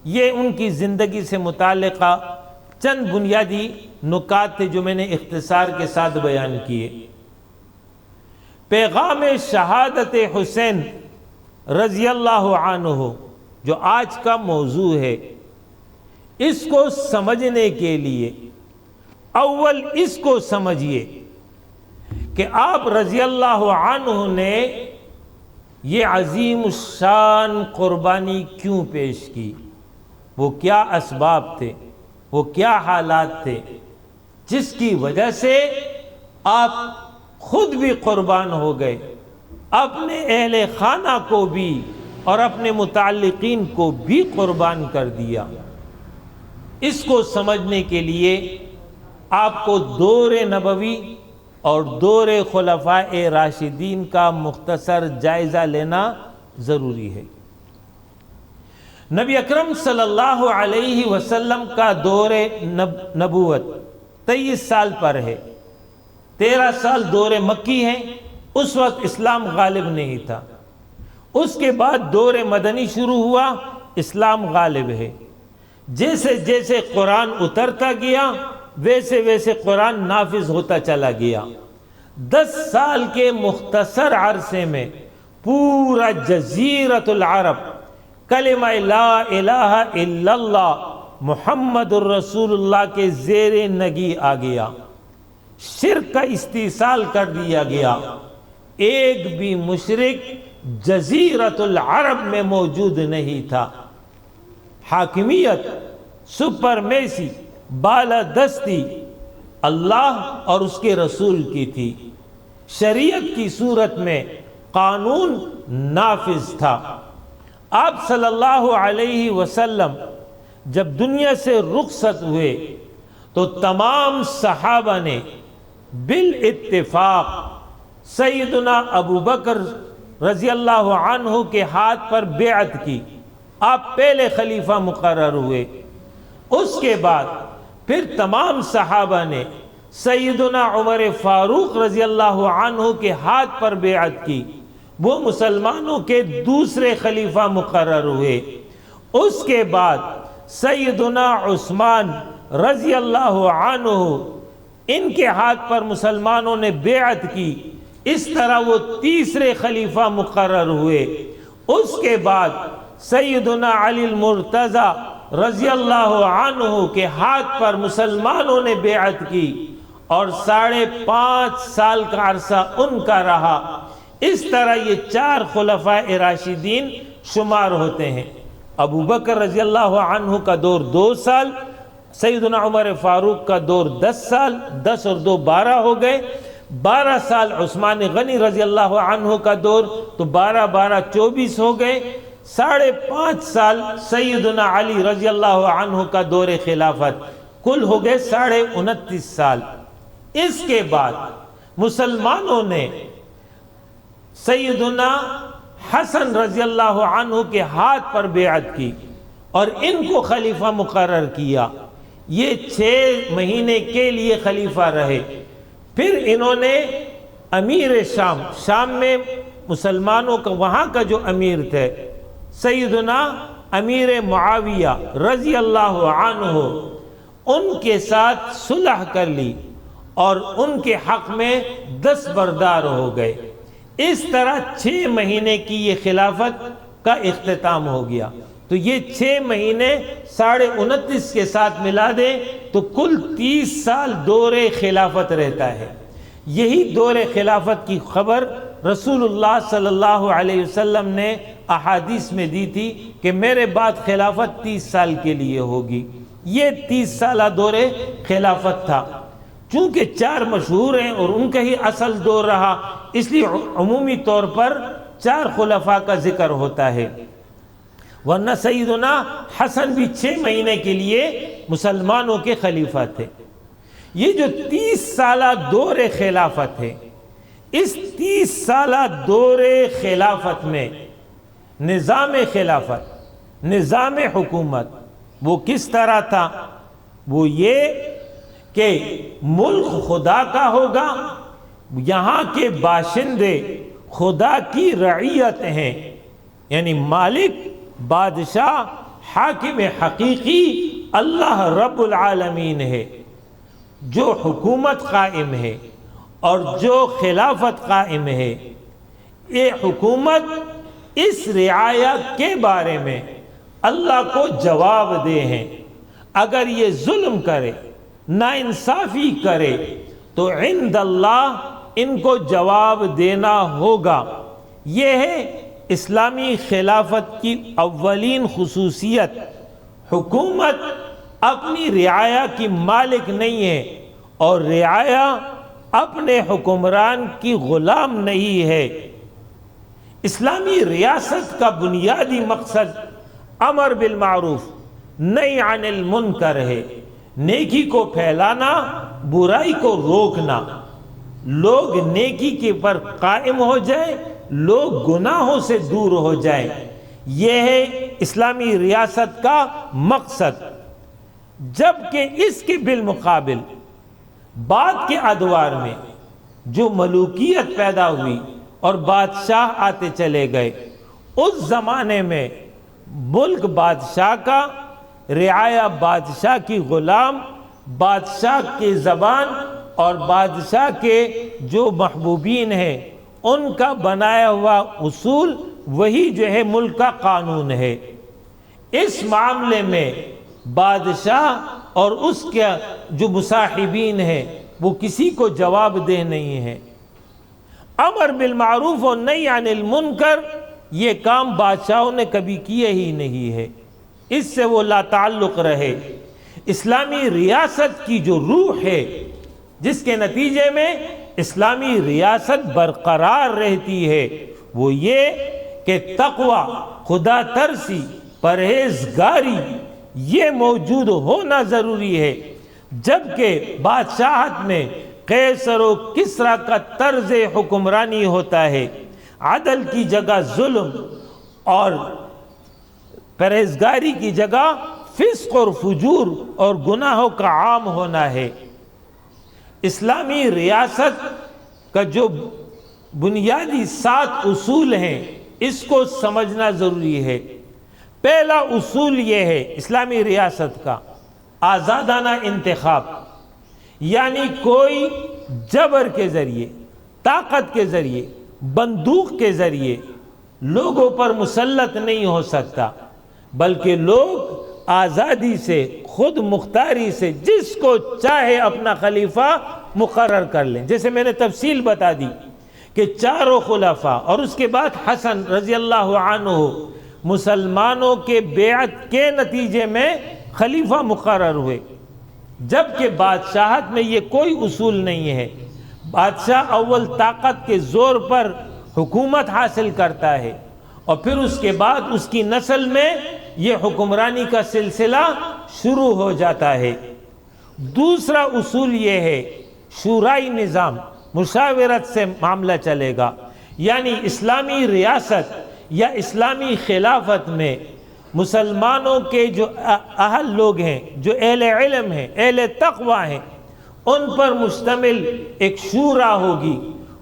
یہ ان کی زندگی سے متعلقہ چند بنیادی نکات تھے جو میں نے اختصار کے ساتھ بیان کیے۔ پیغام شہادت حسین رضی اللہ عنہ جو آج کا موضوع ہے، اس کو سمجھنے کے لیے اول اس کو سمجھیے کہ آپ رضی اللہ عنہ نے یہ عظیم الشان قربانی کیوں پیش کی، وہ کیا اسباب تھے، وہ کیا حالات تھے جس کی وجہ سے آپ خود بھی قربان ہو گئے، اپنے اہل خانہ کو بھی اور اپنے متعلقین کو بھی قربان کر دیا۔ اس کو سمجھنے کے لیے آپ کو دور نبوی اور دور خلفائے راشدین کا مختصر جائزہ لینا ضروری ہے۔ نبی اکرم صلی اللہ علیہ وسلم کا دور نبوت 23 سال پر ہے، 13 سال دور مکی ہے، اس وقت اسلام غالب نہیں تھا۔ اس کے بعد دور مدنی شروع ہوا، اسلام غالب ہے۔ جیسے جیسے قرآن اترتا گیا ویسے ویسے قرآن نافذ ہوتا چلا گیا۔ 10 سال کے مختصر عرصے میں پورا جزیرۃ العرب کلمہ لا الہ الا اللہ محمد الرسول اللہ کے زیر نگی آ گیا، شرک کا استحصال کر دیا گیا۔ ایک بھی مشرک جزیرۃ العرب میں موجود نہیں تھا۔ حاکمیت، سپرمیسی، بالادستی اللہ اور اس کے رسول کی تھی۔ شریعت کی صورت میں قانون نافذ تھا۔ آپ صلی اللہ علیہ وسلم جب دنیا سے رخصت ہوئے تو تمام صحابہ نے بالاتفاق سیدنا ابو بکر رضی اللہ عنہ کے ہاتھ پر بیعت کی۔ آپ پہلے خلیفہ مقرر ہوئے۔ اس کے بعد پھر تمام صحابہ نے سیدنا عمر فاروق رضی اللہ عنہ کے ہاتھ پر بیعت کی، وہ مسلمانوں کے دوسرے خلیفہ مقرر ہوئے۔ اس کے بعد سیدنا عثمان رضی اللہ عنہ، ان کے ہاتھ پر مسلمانوں نے بیعت کی، اس طرح وہ تیسرے خلیفہ مقرر ہوئے۔ اس کے بعد سیدنا علی المرتضی رضی اللہ عنہ کے ہاتھ پر مسلمانوں نے بیعت کی اور 5.5 سال کا عرصہ ان کا رہا۔ اس طرح یہ 4 خلفائے راشدین شمار ہوتے ہیں۔ ابو بکر رضی اللہ عنہ کا دور 2 سال، سیدنا عمر فاروق کا دور 10 سال، 10 اور 2 12 ہو گئے، 12 سال عثمان غنی رضی اللہ عنہ کا دور، تو 12 12 24 ہو گئے، 5.5 سال سیدنا علی رضی اللہ عنہ کا دور خلافت، کل ہو گئے 29.5 سال۔ اس کے بعد مسلمانوں نے سیدنا حسن رضی اللہ عنہ کے ہاتھ پر بیعت کی اور ان کو خلیفہ مقرر کیا۔ یہ 6 مہینے کے لیے خلیفہ رہے۔ پھر انہوں نے امیر شام میں مسلمانوں کا وہاں کا جو امیر تھے سیدنا امیر معاویہ رضی اللہ عنہ، ان کے ساتھ صلح کر لی اور ان کے حق میں دستبردار ہو گئے۔ اس طرح 6 مہینے کی یہ خلافت کا اختتام ہو گیا۔ تو یہ 6 مہینے 29.5 کے ساتھ ملا دیں تو کل 30 سال دور خلافت رہتا ہے۔ یہی دور خلافت کی خبر رسول اللہ صلی اللہ علیہ وسلم نے احادیث میں دی تھی کہ میرے بعد خلافت 30 سال کے لیے ہوگی۔ یہ 30 سالہ دور خلافت تھا۔ چونکہ 4 مشہور ہیں اور ان کا ہی اصل دور رہا، اس لیے عمومی طور پر 4 خلفاء کا ذکر ہوتا ہے، ورنہ سیدنا حسن بھی 6 مہینے کے لیے مسلمانوں کے خلیفہ تھے۔ یہ جو 30 سالہ دور خلافت ہے، اس 30 سالہ دور خلافت میں نظام خلافت، نظام حکومت وہ کس طرح تھا؟ وہ یہ کہ ملک خدا کا ہوگا، یہاں کے باشندے خدا کی رعیت ہیں، یعنی مالک، بادشاہ، حاکم حقیقی اللہ رب العالمین ہے۔ جو حکومت قائم ہے اور جو خلافت قائم ہے، یہ حکومت اس رعایت کے بارے میں اللہ کو جواب دہ ہیں۔ اگر یہ ظلم کرے، ناانصافی کرے، تو عند اللہ ان کو جواب دینا ہوگا۔ یہ ہے اسلامی خلافت کی اولین خصوصیت۔ حکومت اپنی رعایا کی مالک نہیں ہے اور رعایا اپنے حکمران کی غلام نہیں ہے۔ اسلامی ریاست کا بنیادی مقصد امر بالمعروف نہی عن المنکر ہے، نیکی کو پھیلانا، برائی کو روکنا، لوگ نیکی کے پر قائم ہو جائیں، لوگ گناہوں سے دور ہو جائیں۔ یہ ہے اسلامی ریاست کا مقصد۔ جبکہ اس کے بالمقابل بعد کے ادوار میں جو ملوکیت پیدا ہوئی اور بادشاہ آتے چلے گئے، اس زمانے میں ملک بادشاہ کا، رعایا بادشاہ کی غلام، بادشاہ کی زبان اور بادشاہ کے جو محبوبین ہیں ان کا بنایا ہوا اصول وہی جو ہے ملک کا قانون ہے۔ اس معاملے میں بادشاہ اور اس کے جو مصاحبین ہیں وہ کسی کو جواب دہ نہیں ہے۔ امر بالمعروف اور نہی عن المنکر یہ کام بادشاہوں نے کبھی کیے ہی نہیں ہے، اس سے وہ لا تعلق رہے۔ اسلامی ریاست کی جو روح ہے، جس کے نتیجے میں اسلامی ریاست برقرار رہتی ہے، وہ یہ کہ تقوی، خدا ترسی، پرہیزگاری یہ موجود ہونا ضروری ہے۔ جبکہ بادشاہت میں قیصر و کسریٰ کا طرز حکمرانی ہوتا ہے، عدل کی جگہ ظلم اور پرہیزگاری کی جگہ فسق اور فجور اور گناہوں کا عام ہونا ہے۔ اسلامی ریاست کا جو بنیادی 7 اصول ہیں، اس کو سمجھنا ضروری ہے۔ پہلا اصول یہ ہے اسلامی ریاست کا، آزادانہ انتخاب، یعنی کوئی جبر کے ذریعے، طاقت کے ذریعے، بندوق کے ذریعے لوگوں پر مسلط نہیں ہو سکتا، بلکہ لوگ آزادی سے، خود مختاری سے جس کو چاہے اپنا خلیفہ مقرر کر لیں۔ جیسے میں نے تفصیل بتا دی کہ 4 خلفاء اور اس کے بعد حسن رضی اللہ عنہ مسلمانوں کے بیعت کے نتیجے میں خلیفہ مقرر ہوئے، جبکہ بادشاہت میں یہ کوئی اصول نہیں ہے۔ بادشاہ اول طاقت کے زور پر حکومت حاصل کرتا ہے اور پھر اس کے بعد اس کی نسل میں یہ حکمرانی کا سلسلہ شروع ہو جاتا ہے۔ دوسرا اصول یہ ہے شورائی نظام، مشاورت سے معاملہ چلے گا، یعنی اسلامی ریاست یا اسلامی خلافت میں مسلمانوں کے جو اہل لوگ ہیں، جو اہل علم ہیں، اہل تقوی ہیں، ان پر مشتمل ایک شورا ہوگی،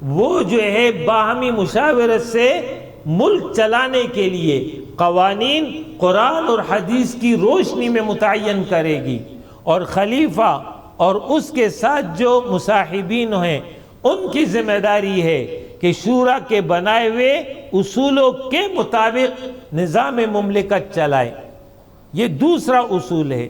وہ جو ہے باہمی مشاورت سے ملک چلانے کے لیے قوانین قرآن اور حدیث کی روشنی میں متعین کرے گی، اور خلیفہ اور اس کے ساتھ جو مصاحبین ہیں ان کی ذمہ داری ہے کہ شورا کے بنائے ہوئے اصولوں کے مطابق نظام مملکت چلائے۔ یہ دوسرا اصول ہے۔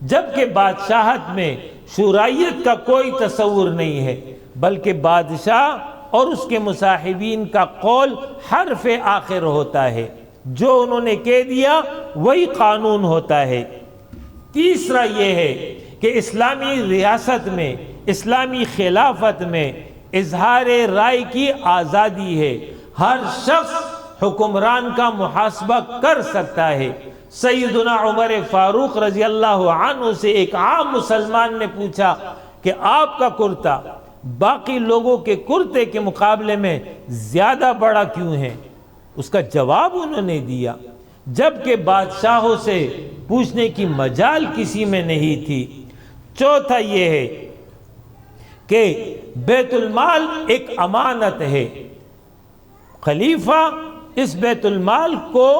جبکہ بادشاہت میں شورائیت کا کوئی تصور نہیں ہے، بلکہ بادشاہ اور اس کے مصاحبین کا قول حرف آخر ہوتا ہے، جو انہوں نے کہہ دیا وہی قانون ہوتا ہے۔ تیسرا یہ ہے کہ اسلامی ریاست میں، اسلامی خلافت میں اظہار رائے کی آزادی ہے، ہر شخص حکمران کا محاسبہ کر سکتا ہے۔ سیدنا عمر فاروق رضی اللہ عنہ سے ایک عام مسلمان نے پوچھا کہ آپ کا کرتا باقی لوگوں کے کرتے کے مقابلے میں زیادہ بڑا کیوں ہے؟ اس کا جواب انہوں نے دیا، جبکہ بادشاہوں سے پوچھنے کی مجال کسی میں نہیں تھی۔ چوتھا یہ ہے کہ بیت المال ایک امانت ہے، خلیفہ اس بیت المال کو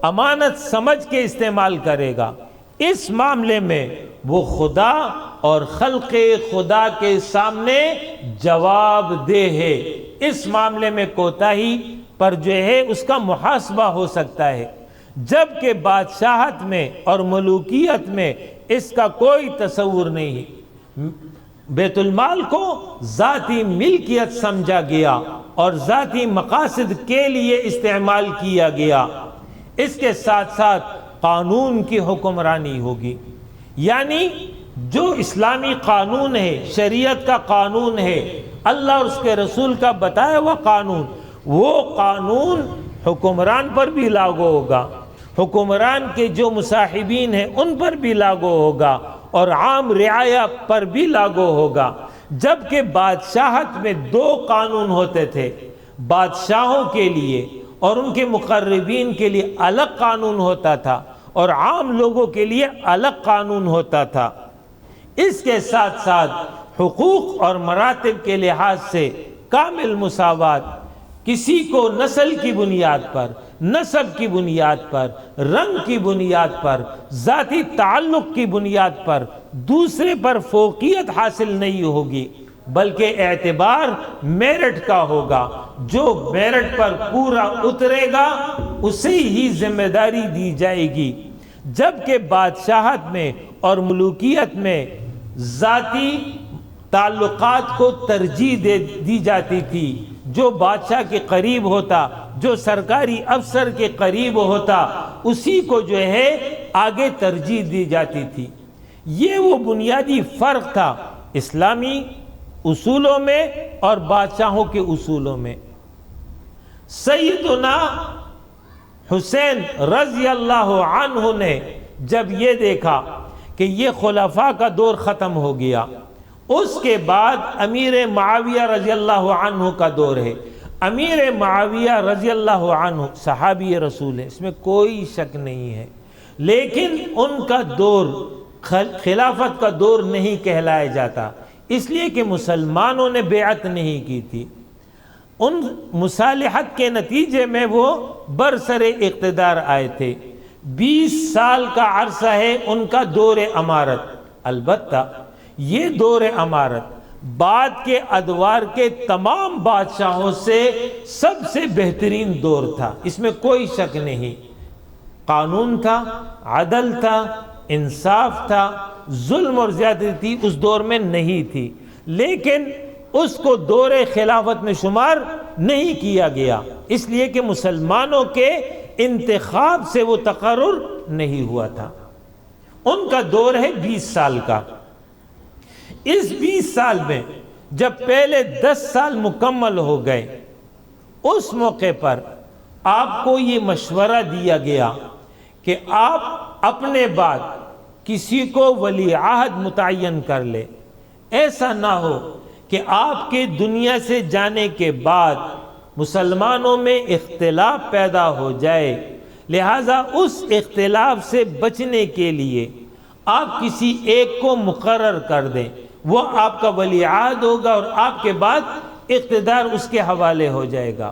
امانت سمجھ کے استعمال کرے گا، اس معاملے میں وہ خدا اور خلق خدا کے سامنے جواب دہ ہے، اس معاملے میں کوتاہی پر جو ہے اس کا محاسبہ ہو سکتا ہے، جبکہ بادشاہت میں اور ملوکیت میں اس کا کوئی تصور نہیں ہے۔ بیت المال کو ذاتی ملکیت سمجھا گیا اور ذاتی مقاصد کے لیے استعمال کیا گیا۔ اس کے ساتھ ساتھ قانون کی حکمرانی ہوگی، یعنی جو اسلامی قانون ہے، شریعت کا قانون ہے، اللہ اور اس کے رسول کا بتایا ہوا قانون، وہ قانون حکمران پر بھی لاگو ہوگا، حکمران کے جو مصاحبین ہیں ان پر بھی لاگو ہوگا اور عام رعایا پر بھی لاگو ہوگا۔ جبکہ بادشاہت میں دو قانون ہوتے تھے، بادشاہوں کے لیے اور ان کے مقربین کے لیے الگ قانون ہوتا تھا اور عام لوگوں کے لیے الگ قانون ہوتا تھا۔ اس کے ساتھ ساتھ حقوق اور مراتب کے لحاظ سے کامل مساوات، کسی کو نسل کی بنیاد پر، نسب کی بنیاد پر، رنگ کی بنیاد پر، ذاتی تعلق کی بنیاد پر دوسرے پر فوقیت حاصل نہیں ہوگی، بلکہ اعتبار میرٹ کا ہوگا۔ جو میرٹ پر پورا اترے گا اسے ہی ذمہ داری دی جائے گی، جبکہ بادشاہت میں اور ملوکیت میں ذاتی تعلقات کو ترجیح دی جاتی تھی۔ جو بادشاہ کے قریب ہوتا، جو سرکاری افسر کے قریب ہوتا، اسی کو جو ہے آگے ترجیح دی جاتی تھی۔ یہ وہ بنیادی فرق تھا اسلامی اصولوں میں اور بادشاہوں کے اصولوں میں۔ سیدنا حسین رضی اللہ عنہ نے جب یہ دیکھا کہ یہ خلفاء کا دور ختم ہو گیا، اس کے بعد امیر معاویہ رضی اللہ عنہ کا دور ہے۔ امیر معاویہ رضی اللہ عنہ صحابی رسول ہے، اس میں کوئی شک نہیں ہے، لیکن ان کا دور خلافت کا دور نہیں کہلایا جاتا، اس لیے کہ مسلمانوں نے بیعت نہیں کی تھی۔ ان مصالحت کے نتیجے میں وہ برسر اقتدار آئے تھے۔ 20 سال کا عرصہ ہے ان کا دور امارت۔ البتہ یہ دور امارت بعد کے ادوار کے تمام بادشاہوں سے سب سے بہترین دور تھا، اس میں کوئی شک نہیں۔ قانون تھا، عدل تھا، انصاف تھا، ظلم اور زیادتی اس دور میں نہیں تھی، لیکن اس کو دور خلافت میں شمار نہیں کیا گیا، اس لیے کہ مسلمانوں کے انتخاب سے وہ تقرر نہیں ہوا تھا۔ ان کا دور ہے 20 سال کا۔ اس 20 سال میں جب پہلے 10 سال مکمل ہو گئے، اس موقع پر آپ کو یہ مشورہ دیا گیا کہ آپ اپنے بعد کسی کو ولی عہد متعین کر لے۔ ایسا نہ ہو کہ آپ کے دنیا سے جانے کے بعد مسلمانوں میں اختلاف پیدا ہو جائے، لہذا اس اختلاف سے بچنے کے لیے آپ کسی ایک کو مقرر کر دیں، وہ آپ کا ولی عہد ہوگا اور آپ کے بعد اقتدار اس کے حوالے ہو جائے گا۔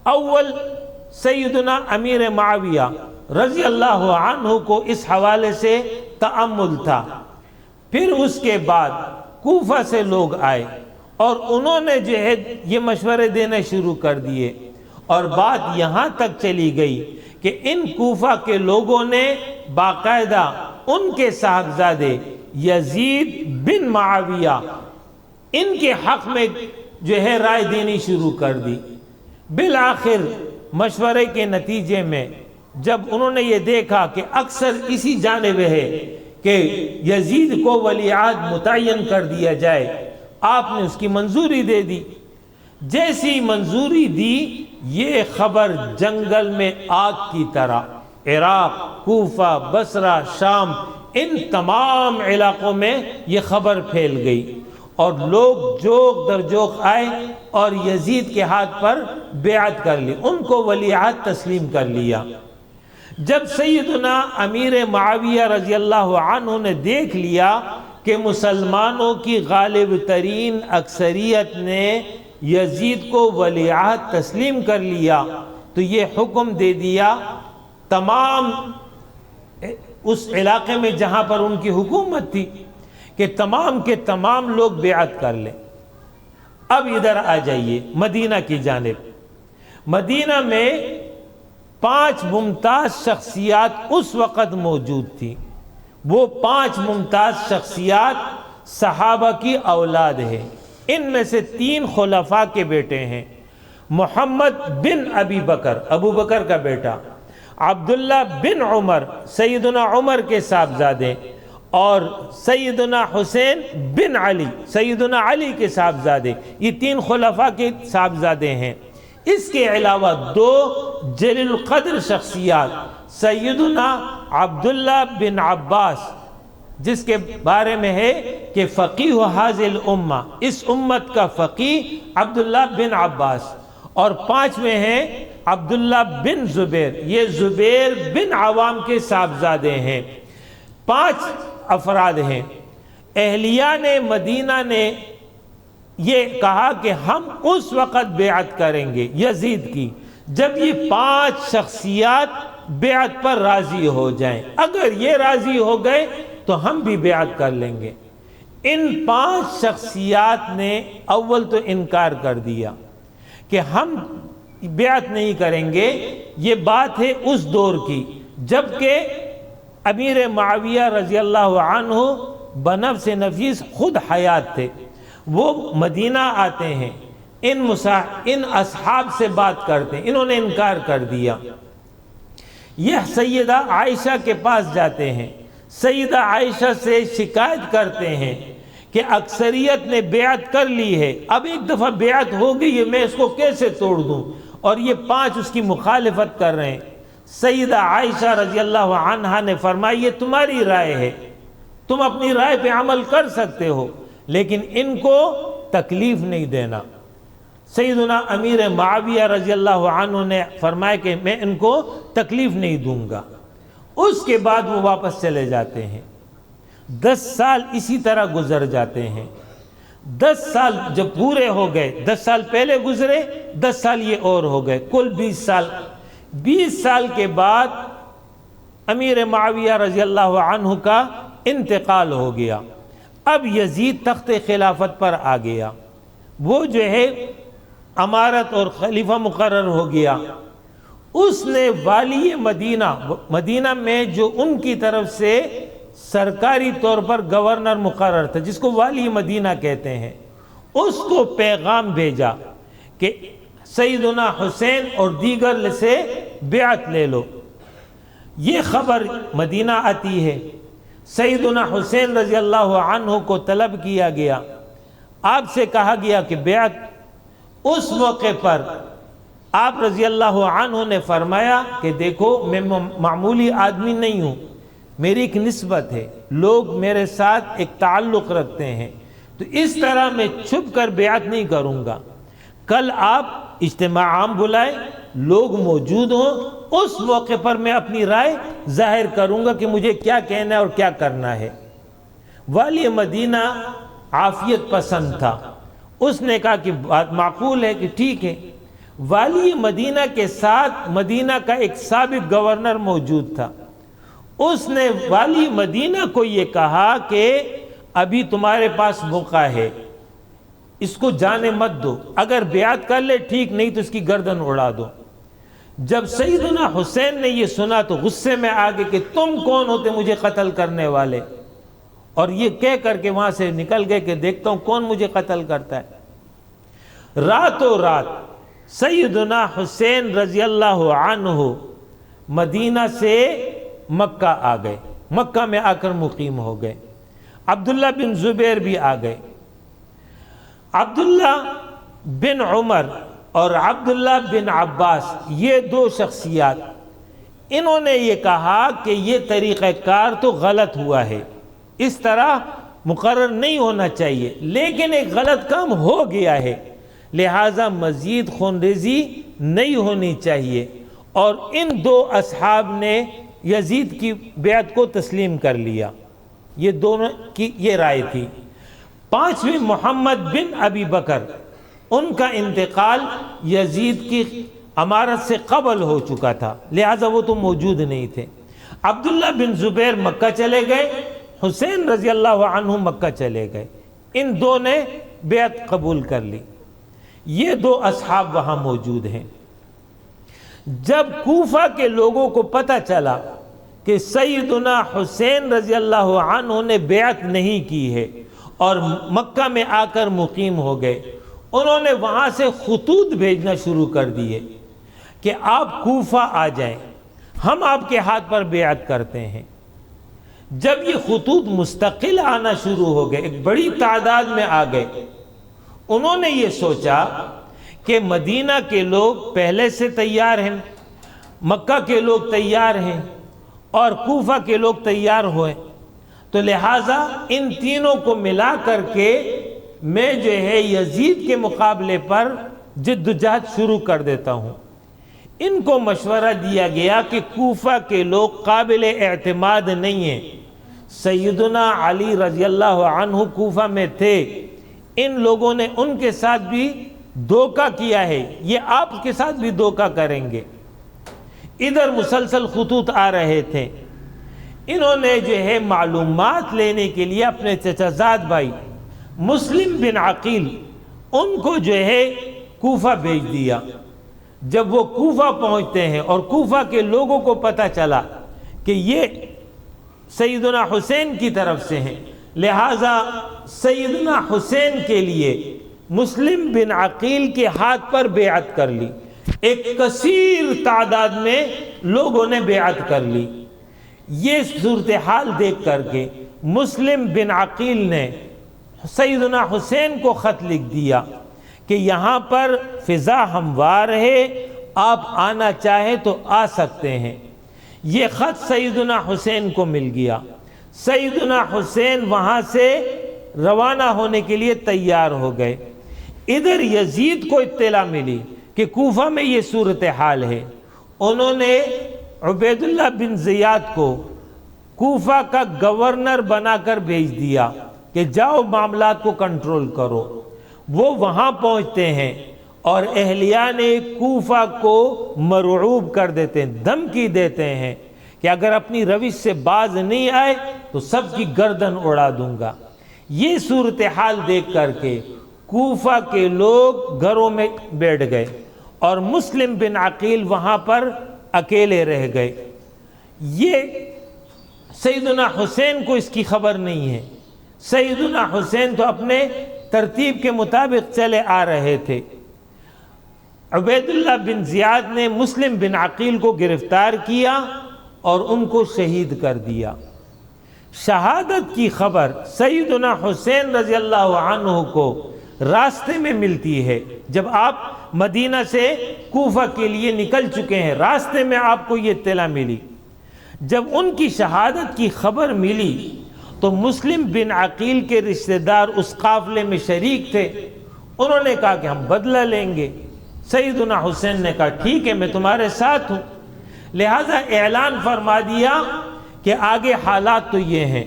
اول سیدنا امیر معاویہ رضی اللہ عنہ کو اس حوالے سے تأمل تھا۔ پھر اس کے بعد کوفہ سے لوگ آئے اور انہوں نے جو ہے یہ مشورے دینا شروع کر دیے، اور بات یہاں تک چلی گئی کہ ان کوفہ کے لوگوں نے باقاعدہ ان کے صاحبزادے یزید بن معاویہ ان کے حق میں جو ہے رائے دینی شروع کر دی۔ بالآخر مشورے کے نتیجے میں جب انہوں نے یہ دیکھا کہ اکثر اسی جانب ہے کہ یزید کو ولی عہد متعین کر دیا جائے، آپ نے اس کی منظوری دے دی۔ جیسی منظوری دی، یہ خبر جنگل میں آگ کی طرح عراق، کوفہ، بصرہ، شام، ان تمام علاقوں میں یہ خبر پھیل گئی، اور لوگ جوق در جوق آئے اور یزید کے ہاتھ پر بیعت کر لی، ان کو ولی عہد تسلیم کر لیا۔ جب سیدنا امیر معاویہ رضی اللہ عنہ نے دیکھ لیا کہ مسلمانوں کی غالب ترین اکثریت نے یزید کو ولی عہد تسلیم کر لیا، تو یہ حکم دے دیا تمام اس علاقے میں جہاں پر ان کی حکومت تھی کہ تمام کے تمام لوگ بیعت کر لیں۔ اب ادھر آ جائیے مدینہ کی جانب۔ مدینہ میں 5 ممتاز شخصیات اس وقت موجود تھی۔ وہ 5 ممتاز شخصیات صحابہ کی اولاد ہیں۔ ان میں سے 3 خلفاء کے بیٹے ہیں، محمد بن ابی بکر، ابو بکر کا بیٹا، عبداللہ بن عمر، سیدنا عمر کے صاحبزادے، اور سیدنا حسین بن علی، سیدنا علی کے صاحبزادے۔ یہ 3 خلفاء کے صاحبزادے ہیں۔ اس کے علاوہ 2 جلیل القدر شخصیات، سیدنا عبداللہ بن عباس، جس کے بارے میں ہے کہ فقیہ حاضر الامہ، اس امت کا فقیہ عبداللہ بن عباس، اور 5ویں ہیں عبداللہ بن زبیر، یہ زبیر بن عوام کے صاحبزادے ہیں۔ 5 افراد ہیں۔ اہلیان مدینہ نے یہ کہا کہ ہم اس وقت بیعت کریں گے یزید کی جب یہ 5 شخصیات بیعت پر راضی ہو جائیں۔ اگر یہ راضی ہو گئے تو ہم بھی بیعت کر لیں گے۔ ان 5 شخصیات نے اول تو انکار کر دیا کہ ہم بیعت نہیں کریں گے۔ یہ بات ہے اس دور کی جبکہ امیر معاویہ رضی اللہ عنہ بنفس نفیس خود حیات تھے۔ وہ مدینہ آتے ہیں، ان اصحاب سے بات کرتے ہیں، انہوں نے انکار کر دیا۔ یہ سیدہ عائشہ کے پاس جاتے ہیں، سیدہ عائشہ سے شکایت کرتے ہیں کہ اکثریت نے بیعت کر لی ہے، اب ایک دفعہ بیعت ہو گئی ہے، میں اس کو کیسے توڑ دوں؟ اور یہ 5 اس کی مخالفت کر رہے ہیں۔ سیدہ عائشہ رضی اللہ عنہا نے فرمایا یہ تمہاری رائے ہے، تم اپنی رائے پہ عمل کر سکتے ہو، لیکن ان کو تکلیف نہیں دینا۔ سیدنا امیر معاویہ رضی اللہ عنہ نے فرمایا کہ میں ان کو تکلیف نہیں دوں گا۔ اس کے بعد وہ واپس چلے جاتے ہیں۔ 10 سال اسی طرح گزر جاتے ہیں۔ 10 سال جب پورے ہو گئے، 10 سال پہلے گزرے، 10 سال یہ اور ہو گئے، کل 20 سال۔ 20 سال کے بعد امیر معاویہ رضی اللہ عنہ کا انتقال ہو گیا۔ اب یزید تخت خلافت پر آ گیا، وہ جو ہے امارت اور خلیفہ مقرر ہو گیا۔ اس نے والی مدینہ میں جو ان کی طرف سے سرکاری طور پر گورنر مقرر تھا، جس کو والی مدینہ کہتے ہیں، اس کو پیغام بھیجا کہ سیدنا حسین اور دیگر سے بیعت لے لو۔ یہ خبر مدینہ آتی ہے، سیدنا حسین رضی اللہ عنہ کو طلب کیا گیا، آپ سے کہا گیا کہ بیعت۔ اس موقع پر آپ رضی اللہ عنہ نے فرمایا کہ دیکھو میں معمولی آدمی نہیں ہوں، میری ایک نسبت ہے، لوگ میرے ساتھ ایک تعلق رکھتے ہیں، تو اس طرح میں چھپ کر بیعت نہیں کروں گا۔ کل آپ اجتماع عام بلائیں، لوگ موجود ہوں، اس موقع پر میں اپنی رائے ظاہر کروں گا کہ مجھے کیا کہنا ہے اور کیا کرنا ہے۔ والی مدینہ عافیت پسند تھا، اس نے کہا کہ بات معقول ہے کہ ٹھیک ہے۔ والی مدینہ کے ساتھ مدینہ کا ایک سابق گورنر موجود تھا، اس نے والی مدینہ کو یہ کہا کہ ابھی تمہارے پاس موقع ہے، اس کو جانے مت دو، اگر بیعت کر لے ٹھیک، نہیں تو اس کی گردن اڑا دو۔ جب سیدنا حسین نے یہ سنا تو غصے میں آ گئے کہ تم کون ہوتے مجھے قتل کرنے والے؟ اور یہ کہہ کر کے وہاں سے نکل گئے کہ دیکھتا ہوں کون مجھے قتل کرتا ہے۔ راتوں رات سیدنا حسین رضی اللہ عنہ مدینہ سے مکہ آ گئے، مکہ میں آ کر مقیم ہو گئے۔ عبداللہ بن زبیر بھی آ گئے۔ عبداللہ بن عمر اور عبداللہ بن عباس، یہ دو شخصیات، انہوں نے یہ کہا کہ یہ طریقہ کار تو غلط ہوا ہے، اس طرح مقرر نہیں ہونا چاہیے، لیکن ایک غلط کام ہو گیا ہے، لہٰذا مزید خونریزی نہیں ہونی چاہیے۔ اور ان دو اصحاب نے یزید کی بیعت کو تسلیم کر لیا، یہ دونوں کی یہ رائے تھی۔ پانچویں محمد بن ابی بکر، ان کا انتقال یزید کی امارت سے قبل ہو چکا تھا، لہٰذا وہ تو موجود نہیں تھے۔ عبداللہ بن زبیر مکہ چلے گئے، حسین رضی اللہ عنہ مکہ چلے گئے، ان دو نے بیعت قبول کر لی۔ یہ دو اصحاب وہاں موجود ہیں۔ جب کوفہ کے لوگوں کو پتہ چلا کہ سیدنا حسین رضی اللہ عنہ نے بیعت نہیں کی ہے اور مکہ میں آ کر مقیم ہو گئے، انہوں نے وہاں سے خطوط بھیجنا شروع کر دیے کہ آپ کوفہ آ جائیں، ہم آپ کے ہاتھ پر بیعت کرتے ہیں۔ جب یہ خطوط مستقل آنا شروع ہو گئے، ایک بڑی تعداد میں آ گئے، انہوں نے یہ سوچا کہ مدینہ کے لوگ پہلے سے تیار ہیں، مکہ کے لوگ تیار ہیں اور کوفہ کے لوگ تیار ہوئے، تو لہٰذا ان تینوں کو ملا کر کے میں جو ہے یزید کے مقابلے پر جد و جہد شروع کر دیتا ہوں۔ ان کو مشورہ دیا گیا کہ کوفہ کے لوگ قابل اعتماد نہیں ہیں، سیدنا علی رضی اللہ عنہ کوفہ میں تھے، ان لوگوں نے ان کے ساتھ بھی دھوکہ کیا ہے، یہ آپ کے ساتھ بھی دھوکہ کریں گے۔ ادھر مسلسل خطوط آ رہے تھے، انہوں نے جو ہے معلومات لینے کے لیے اپنے چچا زاد بھائی مسلم بن عقیل ان کو جو ہے کوفہ بھیج دیا۔ جب وہ کوفہ پہنچتے ہیں اور کوفہ کے لوگوں کو پتہ چلا کہ یہ سیدنا حسین کی طرف سے ہیں، لہٰذا سیدنا حسین کے لیے مسلم بن عقیل کے ہاتھ پر بیعت کر لی۔ ایک کثیر تعداد میں لوگوں نے بیعت کر لی۔ یہ صورتحال دیکھ کر کے مسلم بن عقیل نے سیدنا حسین کو خط لکھ دیا کہ یہاں پر فضا ہموار ہے، آپ آنا چاہیں تو آ سکتے ہیں۔ یہ خط سیدنا حسین کو مل گیا۔ سیدنا حسین وہاں سے روانہ ہونے کے لیے تیار ہو گئے۔ ادھر یزید کو اطلاع ملی کہ کوفہ میں یہ صورتحال ہے، انہوں نے عبیداللہ بن زیاد کو کوفہ کا گورنر بنا کر بھیج دیا کہ جاؤ معاملات کو کنٹرول کرو۔ وہ وہاں پہنچتے ہیں اور اہلیان کوفہ کو مرعوب کر دیتے ہیں، دھمکی دیتے ہیں کہ اگر اپنی روش سے باز نہیں آئے تو سب کی گردن اڑا دوں گا۔ یہ صورتحال دیکھ کر کے کوفہ کے لوگ گھروں میں بیٹھ گئے اور مسلم بن عقیل وہاں پر اکیلے رہ گئے۔ یہ سیدنا حسین کو اس کی خبر نہیں ہے۔ سیدنا حسین تو اپنے ترتیب کے مطابق چلے آ رہے تھے۔ عبیداللہ بن زیاد نے مسلم بن عقیل کو گرفتار کیا اور ان کو شہید کر دیا۔ شہادت کی خبر سیدنا حسین رضی اللہ عنہ کو راستے میں ملتی ہے۔ جب آپ مدینہ سے کوفہ کے لیے نکل چکے ہیں، راستے میں آپ کو یہ اطلاع ملی۔ جب ان کی شہادت کی خبر ملی تو مسلم بن عقیل کے رشتہ دار اس قافلے میں شریک تھے، انہوں نے کہا کہ ہم بدلہ لیں گے۔ سیدنا حسین نے کہا ٹھیک ہے، میں تمہارے ساتھ ہوں۔ لہٰذا اعلان فرما دیا کہ آگے حالات تو یہ ہیں،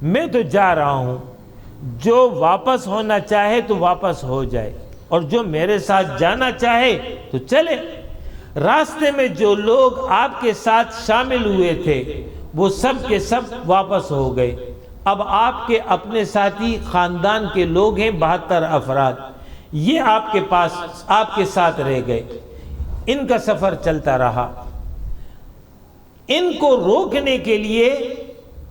میں تو جا رہا ہوں، جو واپس ہونا چاہے تو واپس ہو جائے اور جو میرے ساتھ جانا چاہے تو چلے۔ راستے میں جو لوگ آپ کے ساتھ شامل ہوئے تھے وہ سب کے سب واپس ہو گئے۔ اب آپ کے اپنے ساتھی خاندان کے لوگ ہیں 72 افراد، یہ آپ کے پاس آپ کے ساتھ رہ گئے۔ ان کا سفر چلتا رہا۔ ان کو روکنے کے لیے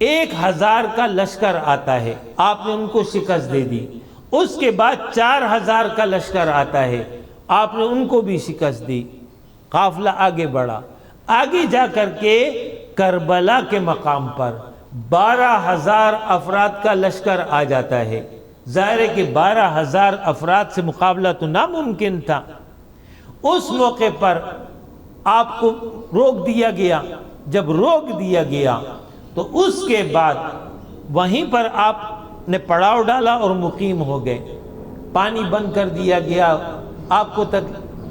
1000 کا لشکر آتا ہے، آپ نے ان کو شکست دے دی۔ اس کے بعد 4000 کا لشکر آتا ہے، آپ نے ان کو بھی شکست دی۔ قافلہ آگے بڑھا، آگے جا کر کے کربلا کے مقام پر 12000 افراد کا لشکر آ جاتا ہے۔ ظاہر ہے کہ 12000 افراد سے مقابلہ تو ناممکن تھا۔ اس موقع پر آپ کو روک دیا گیا۔ جب روک دیا گیا تو اس کے بعد وہیں پر آپ نے پڑاؤ ڈالا اور مقیم ہو گئے۔ پانی بند کر دیا گیا، آپ کو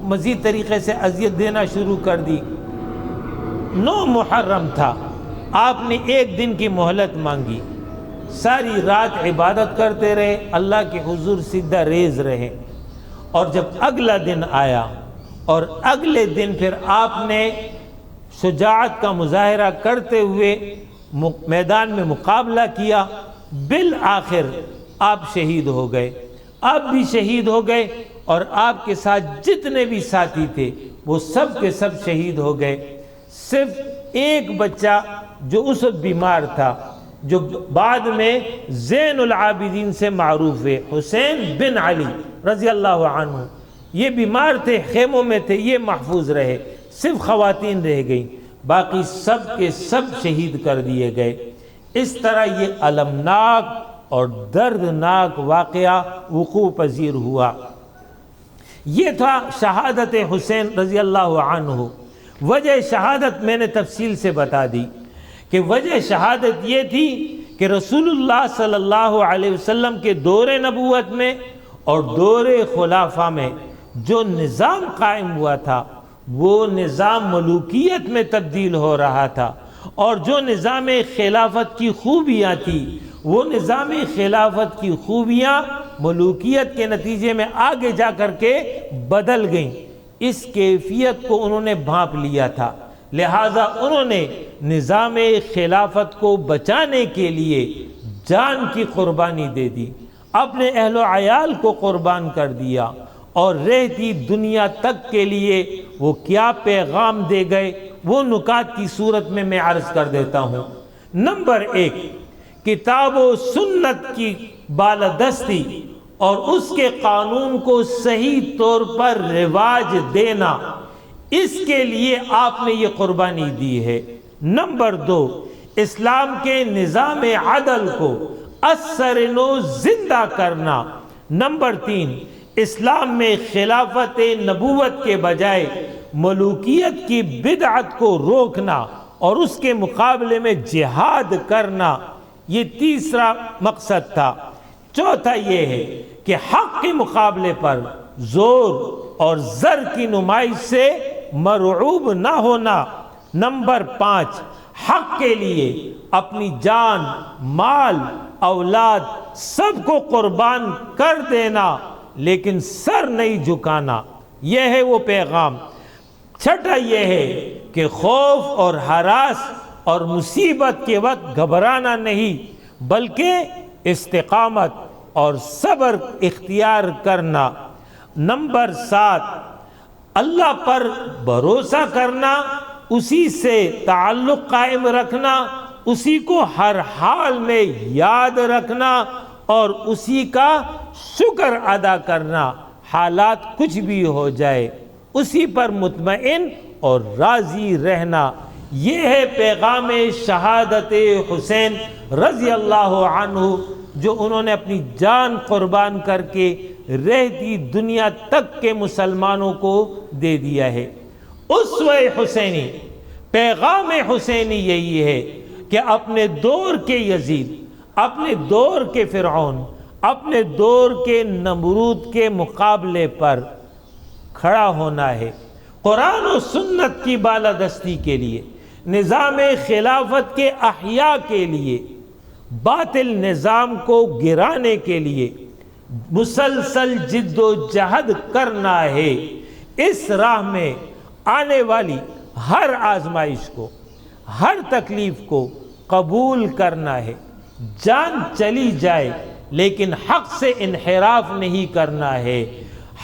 مزید طریقے سے اذیت دینا شروع کر دی۔ 9 محرم تھا، آپ نے 1 دن کی مہلت مانگی، ساری رات عبادت کرتے رہے، اللہ کے حضور سجدہ ریز رہے۔ اور جب اگلا دن آیا اور اگلے دن پھر آپ نے شجاعت کا مظاہرہ کرتے ہوئے میدان میں مقابلہ کیا، بالآخر آپ شہید ہو گئے۔ آپ بھی شہید ہو گئے اور آپ کے ساتھ جتنے بھی ساتھی تھے وہ سب کے سب شہید ہو گئے۔ صرف ایک بچہ جو اس وقت بیمار تھا، جو بعد میں زین العابدین سے معروف ہے، حسین بن علی رضی اللہ عنہ، یہ بیمار تھے، خیموں میں تھے، یہ محفوظ رہے، صرف خواتین رہ گئیں، باقی سب کے سب شہید کر دیے گئے۔ اس طرح یہ المناک اور دردناک واقعہ وقوع پذیر ہوا۔ یہ تھا شہادت حسین رضی اللہ عنہ۔ وجہ شہادت میں نے تفصیل سے بتا دی کہ وجہ شہادت یہ تھی کہ رسول اللہ صلی اللہ علیہ وسلم کے دور نبوت میں اور دور خلافہ میں جو نظام قائم ہوا تھا وہ نظام ملوکیت میں تبدیل ہو رہا تھا، اور جو نظام خلافت کی خوبیاں تھی وہ نظام خلافت کی خوبیاں ملوکیت کے نتیجے میں آگے جا کر کے بدل گئیں۔ اس کیفیت کو انہوں نے بھانپ لیا تھا، لہٰذا انہوں نے نظام خلافت کو بچانے کے لیے جان کی قربانی دے دی، اپنے اہل و عیال کو قربان کر دیا، اور رہتی دنیا تک کے لیے وہ کیا پیغام دے گئے وہ نکات کی صورت میں عرض کر دیتا ہوں۔ نمبر 1، کتاب و سنت کی بالادستی اور اس کے قانون کو صحیح طور پر رواج دینا، اس کے لیے آپ نے یہ قربانی دی ہے۔ نمبر 2، اسلام کے نظام عدل کو اثر نو زندہ کرنا۔ نمبر 3، اسلام میں خلافت نبوت کے بجائے ملوکیت کی بدعت کو روکنا اور اس کے مقابلے میں جہاد کرنا، یہ تیسرا مقصد تھا۔ چوتھا یہ ہے کہ حق کے مقابلے پر زور اور زر کی نمائش سے مرعوب نہ ہونا۔ نمبر 5، حق کے لیے اپنی جان، مال، اولاد سب کو قربان کر دینا لیکن سر نہیں جھکانا، یہ ہے وہ پیغام۔ چھٹا یہ ہے کہ خوف اور ہراس اور مصیبت کے وقت گھبرانا نہیں بلکہ استقامت اور صبر اختیار کرنا۔ نمبر 7، اللہ پر بھروسہ کرنا، اسی سے تعلق قائم رکھنا، اسی کو ہر حال میں یاد رکھنا اور اسی کا شکر ادا کرنا، حالات کچھ بھی ہو جائے اسی پر مطمئن اور راضی رہنا۔ یہ ہے پیغام شہادت حسین رضی اللہ عنہ جو انہوں نے اپنی جان قربان کر کے رہتی دنیا تک کے مسلمانوں کو دے دیا ہے۔ اسوہ حسینی، پیغام حسینی یہی ہے کہ اپنے دور کے یزید، اپنے دور کے فرعون، اپنے دور کے نمرود کے مقابلے پر کھڑا ہونا ہے، قرآن و سنت کی بالادستی کے لیے، نظام خلافت کے احیاء کے لیے، باطل نظام کو گرانے کے لیے مسلسل جد و جہد کرنا ہے۔ اس راہ میں آنے والی ہر آزمائش کو، ہر تکلیف کو قبول کرنا ہے، جان چلی جائے لیکن حق سے انحراف نہیں کرنا ہے،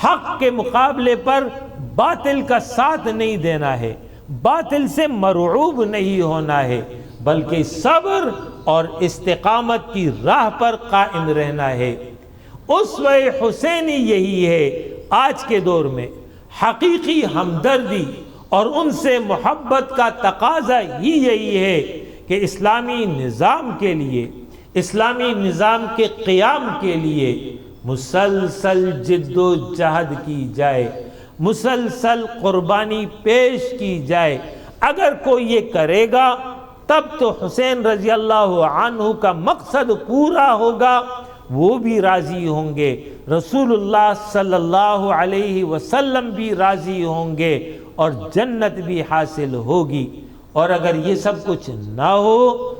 حق کے مقابلے پر باطل کا ساتھ نہیں دینا ہے، باطل سے مرعوب نہیں ہونا ہے، بلکہ صبر اور استقامت کی راہ پر قائم رہنا ہے۔ اسوہ حسینی یہی ہے آج کے دور میں، حقیقی ہمدردی اور ان سے محبت کا تقاضا ہی یہی ہے کہ اسلامی نظام کے لیے، اسلامی نظام کے قیام کے لیے مسلسل جد و جہد کی جائے، مسلسل قربانی پیش کی جائے۔ اگر کوئی یہ کرے گا تب تو حسین رضی اللہ عنہ کا مقصد پورا ہوگا، وہ بھی راضی ہوں گے، رسول اللہ صلی اللہ علیہ وسلم بھی راضی ہوں گے اور جنت بھی حاصل ہوگی۔ اور اگر یہ سب کچھ نہ ہو،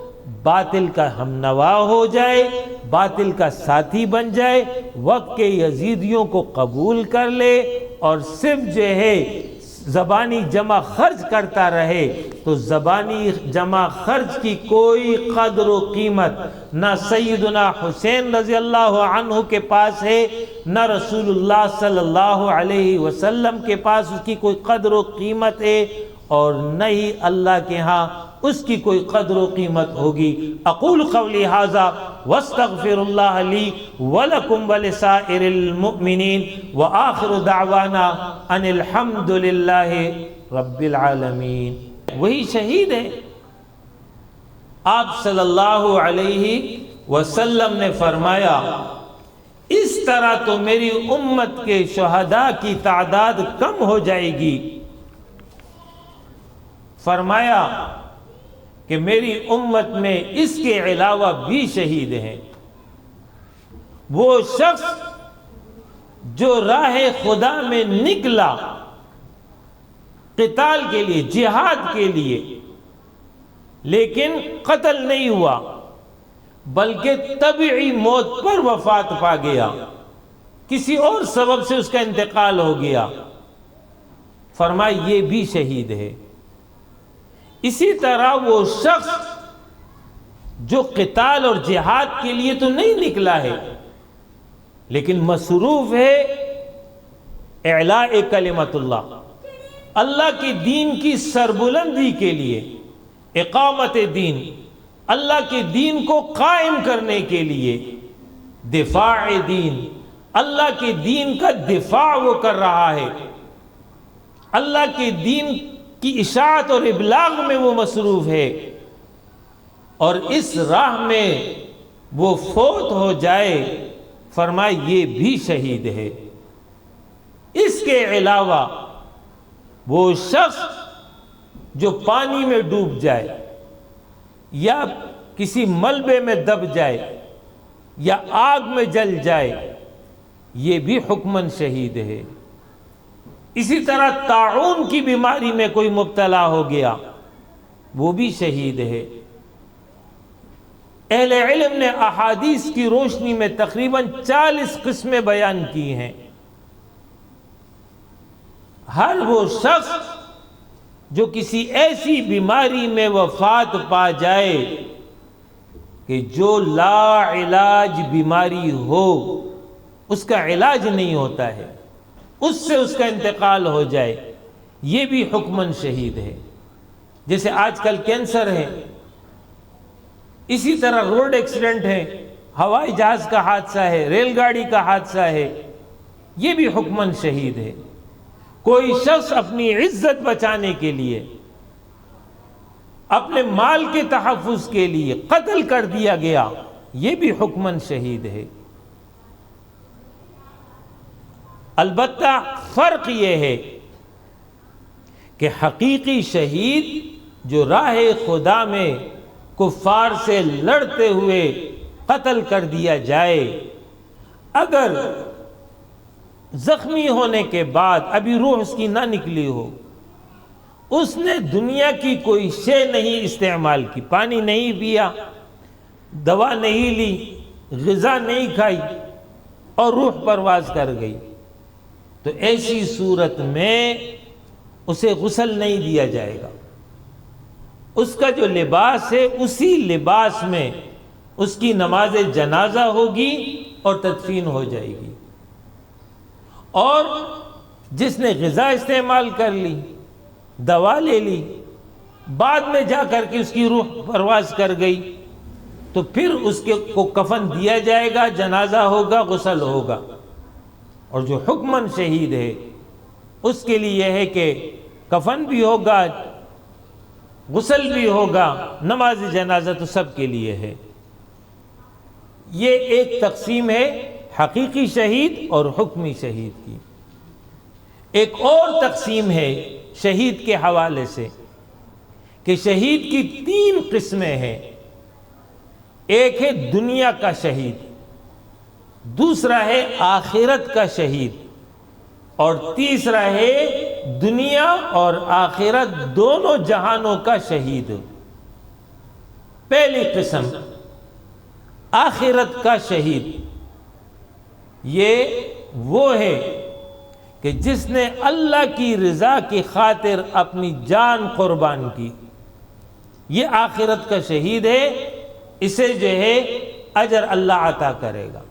باطل کا ہمنوا ہو جائے، باطل کا ساتھی بن جائے، وقت کے یزیدیوں کو قبول کر لے اور صرف جو ہے زبانی جمع خرچ کرتا رہے، تو زبانی جمع خرچ کی کوئی قدر و قیمت نہ سیدنا حسین رضی اللہ عنہ کے پاس ہے، نہ رسول اللہ صلی اللہ علیہ وسلم کے پاس اس کی کوئی قدر و قیمت ہے، اور نہ ہی اللہ کے ہاں اس کی کوئی قدر و قیمت ہوگی۔ اقول قولی ھذا واستغفر اللہ لی ولکم ولسائر المؤمنین وآخر دعوانا ان الحمد للہ رب العالمین۔ وہی شہید ہے۔ آپ صلی اللہ علیہ وسلم نے فرمایا اس طرح تو میری امت کے شہداء کی تعداد کم ہو جائے گی۔ فرمایا کہ میری امت میں اس کے علاوہ بھی شہید ہیں، وہ شخص جو راہ خدا میں نکلا قتال کے لیے، جہاد کے لیے، لیکن قتل نہیں ہوا بلکہ طبعی موت پر وفات پا گیا، کسی اور سبب سے اس کا انتقال ہو گیا، فرمایا یہ بھی شہید ہے۔ اسی طرح وہ شخص جو قتال اور جہاد کے لیے تو نہیں نکلا ہے لیکن مصروف ہے اعلاء کلمت اللہ، اللہ کی دین کی سربلندی کے لیے، اقامت دین، اللہ کے دین کو قائم کرنے کے لیے، دفاع دین، اللہ کے دین کا دفاع وہ کر رہا ہے، اللہ کے دین کی اشاعت اور ابلاغ میں وہ مصروف ہے، اور اس راہ میں وہ فوت ہو جائے، فرمائے یہ بھی شہید ہے۔ اس کے علاوہ وہ شخص جو پانی میں ڈوب جائے یا کسی ملبے میں دب جائے یا آگ میں جل جائے، یہ بھی حکماً شہید ہے۔ اسی طرح طاعون کی بیماری میں کوئی مبتلا ہو گیا، وہ بھی شہید ہے۔ اہل علم نے احادیث کی روشنی میں تقریباً 40 قسمیں بیان کی ہیں۔ ہر وہ شخص جو کسی ایسی بیماری میں وفات پا جائے کہ جو لا علاج بیماری ہو، اس کا علاج نہیں ہوتا ہے، اس سے اس کا انتقال ہو جائے، یہ بھی حکماً شہید ہے۔ جیسے آج کل کینسر ہے، اسی طرح روڈ ایکسیڈنٹ ہے، ہوائی جہاز کا حادثہ ہے، ریل گاڑی کا حادثہ ہے، یہ بھی حکماً شہید ہے۔ کوئی شخص اپنی عزت بچانے کے لیے، اپنے مال کے تحفظ کے لیے قتل کر دیا گیا، یہ بھی حکماً شہید ہے۔ البتہ فرق یہ ہے کہ حقیقی شہید جو راہ خدا میں کفار سے لڑتے ہوئے قتل کر دیا جائے، اگر زخمی ہونے کے بعد ابھی روح اس کی نہ نکلی ہو، اس نے دنیا کی کوئی شے نہیں استعمال کی، پانی نہیں پیا، دوا نہیں لی، غذا نہیں کھائی، اور روح پرواز کر گئی، تو ایسی صورت میں اسے غسل نہیں دیا جائے گا۔ اس کا جو لباس ہے اسی لباس میں اس کی نماز جنازہ ہوگی اور تدفین ہو جائے گی۔ اور جس نے غذا استعمال کر لی، دوا لے لی، بعد میں جا کر کے اس کی روح پرواز کر گئی، تو پھر اس کو کفن دیا جائے گا، جنازہ ہوگا، غسل ہوگا۔ اور جو حکماً شہید ہے اس کے لیے یہ ہے کہ کفن بھی ہوگا، غسل بھی ہوگا، نماز جنازہ تو سب کے لیے ہے۔ یہ ایک تقسیم ہے حقیقی شہید اور حکمی شہید کی۔ ایک اور تقسیم ہے شہید کے حوالے سے کہ شہید کی 3 قسمیں ہیں۔ ایک ہے دنیا کا شہید، دوسرا ہے آخرت کا شہید، اور تیسرا ہے دنیا اور آخرت دونوں جہانوں کا شہید۔ پہلی قسم آخرت کا شہید، یہ وہ ہے کہ جس نے اللہ کی رضا کی خاطر اپنی جان قربان کی، یہ آخرت کا شہید ہے، اسے جو ہے اجر اللہ عطا کرے گا۔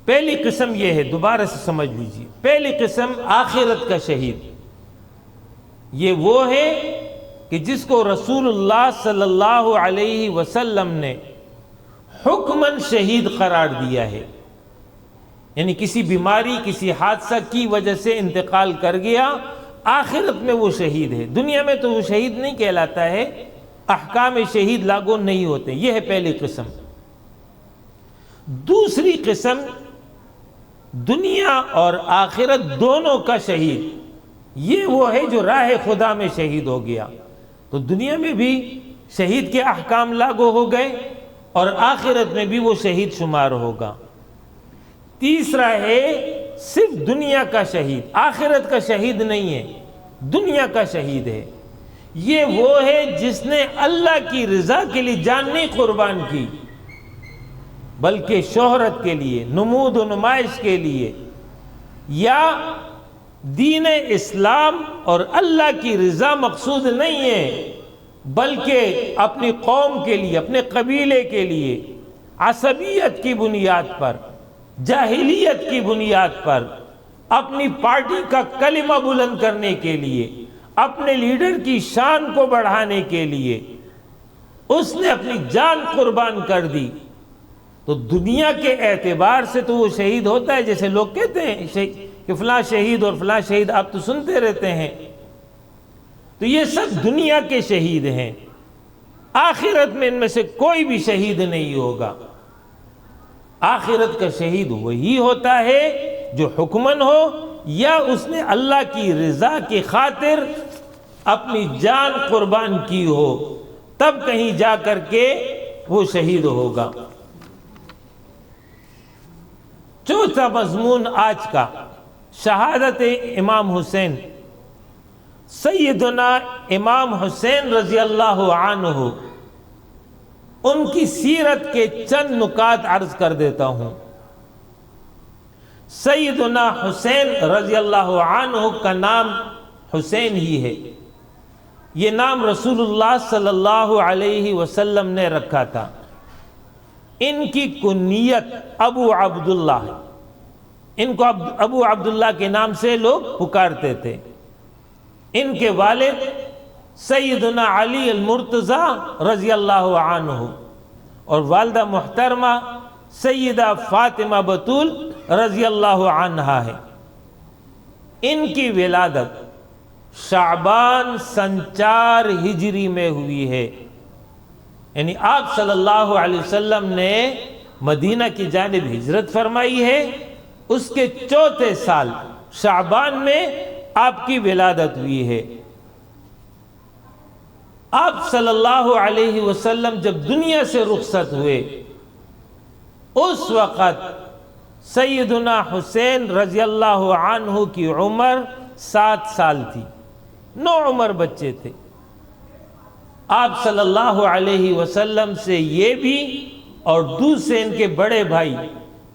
پہلی قسم یہ ہے، دوبارہ سے سمجھ لیجیے، پہلی قسم آخرت کا شہید، یہ وہ ہے کہ جس کو رسول اللہ صلی اللہ علیہ وسلم نے حکماً شہید قرار دیا ہے، یعنی کسی بیماری، کسی حادثہ کی وجہ سے انتقال کر گیا، آخرت میں وہ شہید ہے۔ دنیا میں تو وہ شہید نہیں کہلاتا ہے، احکام شہید لاگو نہیں ہوتے۔ یہ ہے پہلی قسم۔ دوسری قسم دنیا اور آخرت دونوں کا شہید، یہ وہ ہے جو راہ خدا میں شہید ہو گیا، تو دنیا میں بھی شہید کے احکام لاگو ہو گئے اور آخرت میں بھی وہ شہید شمار ہوگا۔ تیسرا ہے صرف دنیا کا شہید، آخرت کا شہید نہیں ہے، دنیا کا شہید ہے۔ یہ وہ ہے جس نے اللہ کی رضا کے لیے جان نہیں قربان کی، بلکہ شہرت کے لیے، نمود و نمائش کے لیے، یا دین اسلام اور اللہ کی رضا مقصود نہیں ہے، بلکہ اپنی قوم کے لیے، اپنے قبیلے کے لیے، عصبیت کی بنیاد پر، جاہلیت کی بنیاد پر، اپنی پارٹی کا کلمہ بلند کرنے کے لیے، اپنے لیڈر کی شان کو بڑھانے کے لیے اس نے اپنی جان قربان کر دی، تو دنیا کے اعتبار سے تو وہ شہید ہوتا ہے۔ جیسے لوگ کہتے ہیں کہ فلاں شہید اور فلاں شہید، آپ تو سنتے رہتے ہیں، تو یہ سب دنیا کے شہید ہیں۔ آخرت میں ان میں سے کوئی بھی شہید نہیں ہوگا۔ آخرت کا شہید وہی ہوتا ہے جو حکمن ہو، یا اس نے اللہ کی رضا کی خاطر اپنی جان قربان کی ہو، تب کہیں جا کر کے وہ شہید ہوگا۔ چوتھا مضمون آج کا، شہادت امام حسین۔ سیدنا امام حسین رضی اللہ عنہ، ان کی سیرت کے چند نکات عرض کر دیتا ہوں۔ سیدنا حسین رضی اللہ عنہ کا نام حسین ہی ہے، یہ نام رسول اللہ صلی اللہ علیہ وسلم نے رکھا تھا۔ ان کی کنیت ابو عبداللہ ہے، ان کو ابو عبداللہ کے نام سے لوگ پکارتے تھے۔ ان کے والد سیدنا علی المرتضی رضی اللہ عنہ اور والدہ محترمہ سیدہ فاطمہ بطول رضی اللہ عنہا ہے۔ ان کی ولادت شعبان سن 4 ہجری میں ہوئی ہے، یعنی آپ صلی اللہ علیہ وسلم نے مدینہ کی جانب ہجرت فرمائی ہے، اس کے چوتھے سال شعبان میں آپ کی ولادت ہوئی ہے۔ آپ صلی اللہ علیہ وسلم جب دنیا سے رخصت ہوئے، اس وقت سیدنا حسین رضی اللہ عنہ کی عمر 7 سال تھی، 9 عمر بچے تھے۔ آپ صلی اللہ علیہ وسلم سے یہ بھی اور دوسرے ان کے بڑے بھائی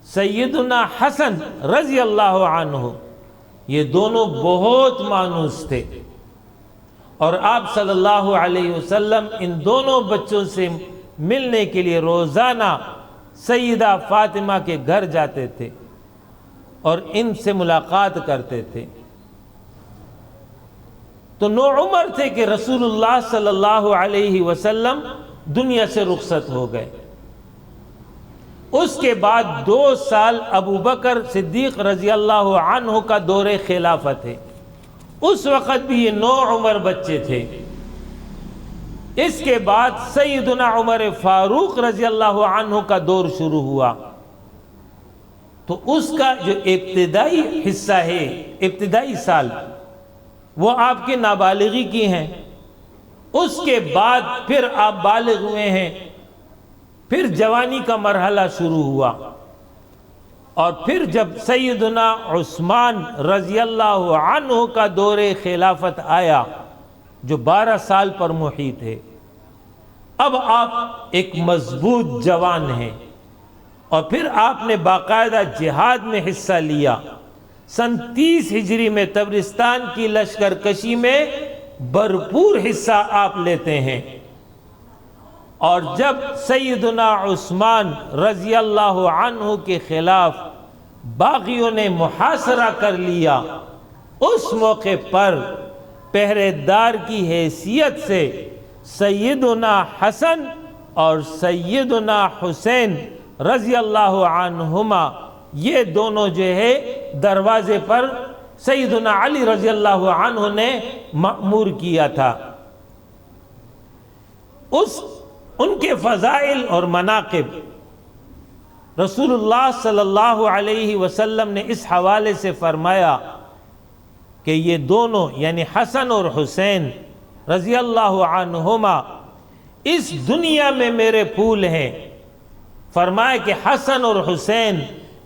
سیدنا حسن رضی اللہ عنہ، یہ دونوں بہت مانوس تھے، اور آپ صلی اللہ علیہ وسلم ان دونوں بچوں سے ملنے کے لیے روزانہ سیدہ فاطمہ کے گھر جاتے تھے اور ان سے ملاقات کرتے تھے۔ تو 9 عمر تھے کہ رسول اللہ صلی اللہ علیہ وسلم دنیا سے رخصت ہو گئے۔ اس کے بعد 2 سال ابو بکر صدیق رضی اللہ عنہ کا دور خلافت ہے، اس وقت بھی یہ 9 عمر بچے تھے۔ اس کے بعد سیدنا عمر فاروق رضی اللہ عنہ کا دور شروع ہوا، تو اس کا جو ابتدائی حصہ ہے، ابتدائی سال، وہ آپ کے نابالغی کی ہیں۔ اس کے بعد پھر آپ بالغ ہوئے ہیں، پھر جوانی کا مرحلہ شروع ہوا، اور پھر جب سیدنا عثمان رضی اللہ عنہ کا دور خلافت آیا جو 12 سال پر محیط ہے، اب آپ ایک مضبوط جوان ہیں، اور پھر آپ نے باقاعدہ جہاد میں حصہ لیا۔ سن 30 ہجری میں تبرستان کی لشکر کشی میں بھرپور حصہ آپ لیتے ہیں، اور جب سیدنا عثمان رضی اللہ عنہ کے خلاف باغیوں نے محاصرہ کر لیا، اس موقع پر پہرے دار کی حیثیت سے سیدنا حسن اور سیدنا حسین رضی اللہ عنہما، یہ دونوں جو ہے دروازے پر سیدنا علی رضی اللہ عنہ نے مأمور کیا تھا۔ ان کے فضائل اور مناقب رسول اللہ صلی اللہ علیہ وسلم نے اس حوالے سے فرمایا کہ یہ دونوں یعنی حسن اور حسین رضی اللہ عنہما اس دنیا میں میرے پھول ہیں۔ فرمایا کہ حسن اور حسین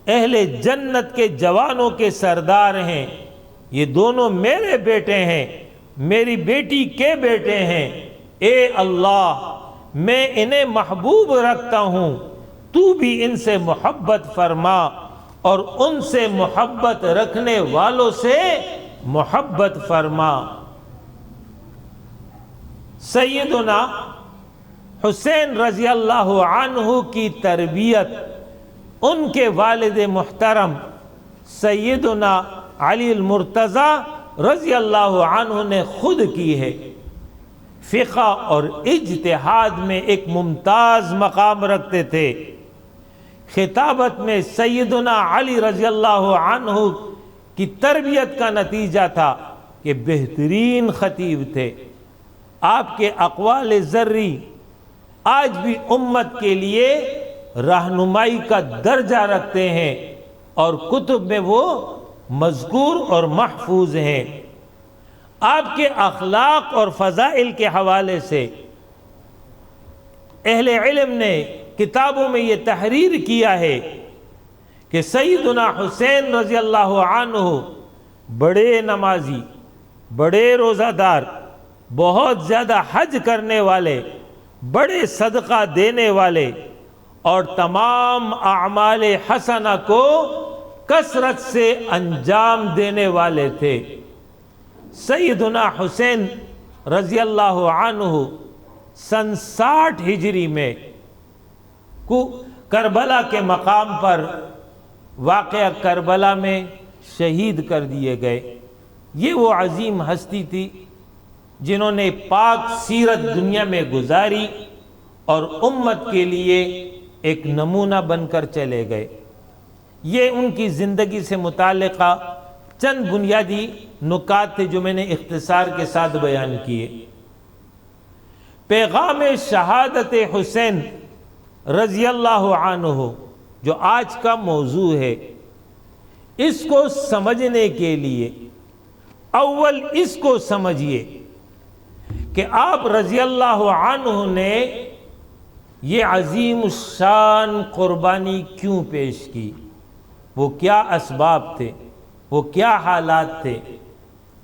اہل جنت کے جوانوں کے سردار ہیں، یہ دونوں میرے بیٹے ہیں، میری بیٹی کے بیٹے ہیں، اے اللہ میں انہیں محبوب رکھتا ہوں، تو بھی ان سے محبت فرما اور ان سے محبت رکھنے والوں سے محبت فرما۔ سیدنا حسین رضی اللہ عنہ کی تربیت ان کے والد محترم سیدنا علی المرتضی رضی اللہ عنہ نے خود کی ہے۔ فقہ اور اجتہاد میں ایک ممتاز مقام رکھتے تھے۔ خطابت میں سیدنا علی رضی اللہ عنہ کی تربیت کا نتیجہ تھا کہ بہترین خطیب تھے۔ آپ کے اقوال زرعی آج بھی امت کے لیے رہنمائی کا درجہ رکھتے ہیں، اور کتب میں وہ مذکور اور محفوظ ہیں۔ آپ کے اخلاق اور فضائل کے حوالے سے اہل علم نے کتابوں میں یہ تحریر کیا ہے کہ سیدنا حسین رضی اللہ عنہ بڑے نمازی، بڑے روزہ دار، بہت زیادہ حج کرنے والے، بڑے صدقہ دینے والے، اور تمام اعمال حسنہ کو کثرت سے انجام دینے والے تھے۔ سیدنا حسین رضی اللہ عنہ سن 60 ہجری میں کربلا کے مقام پر واقعہ کربلا میں شہید کر دیے گئے۔ یہ وہ عظیم ہستی تھی جنہوں نے پاک سیرت دنیا میں گزاری اور امت کے لیے ایک نمونہ بن کر چلے گئے۔ یہ ان کی زندگی سے متعلقہ چند بنیادی نکات تھے جو میں نے اختصار کے ساتھ بیان کیے۔ پیغام شہادت حسین رضی اللہ عنہ جو آج کا موضوع ہے، اس کو سمجھنے کے لیے اول اس کو سمجھیے کہ آپ رضی اللہ عنہ نے یہ عظیم الشان قربانی کیوں پیش کی، وہ کیا اسباب تھے، وہ کیا حالات تھے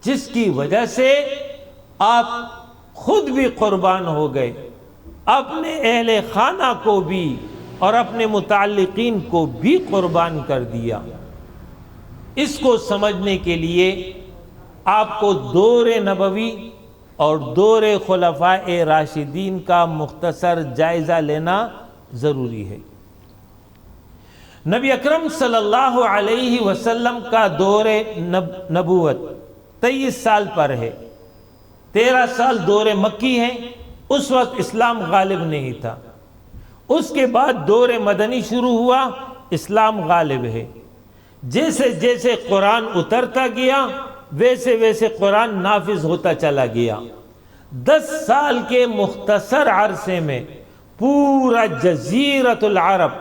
جس کی وجہ سے آپ خود بھی قربان ہو گئے، اپنے اہل خانہ کو بھی اور اپنے متعلقین کو بھی قربان کر دیا۔ اس کو سمجھنے کے لیے آپ کو دور نبوی اور دور خلفائے راشدین کا مختصر جائزہ لینا ضروری ہے۔ نبی اکرم صلی اللہ علیہ وسلم کا دور نبوت 23 سال پر ہے، 13 سال دور مکی ہیں، اس وقت اسلام غالب نہیں تھا۔ اس کے بعد دور مدنی شروع ہوا، اسلام غالب ہے۔ جیسے جیسے قرآن اترتا گیا ویسے ویسے قرآن نافذ ہوتا چلا گیا۔ 10 سال کے مختصر عرصے میں پورا جزیرۃ العرب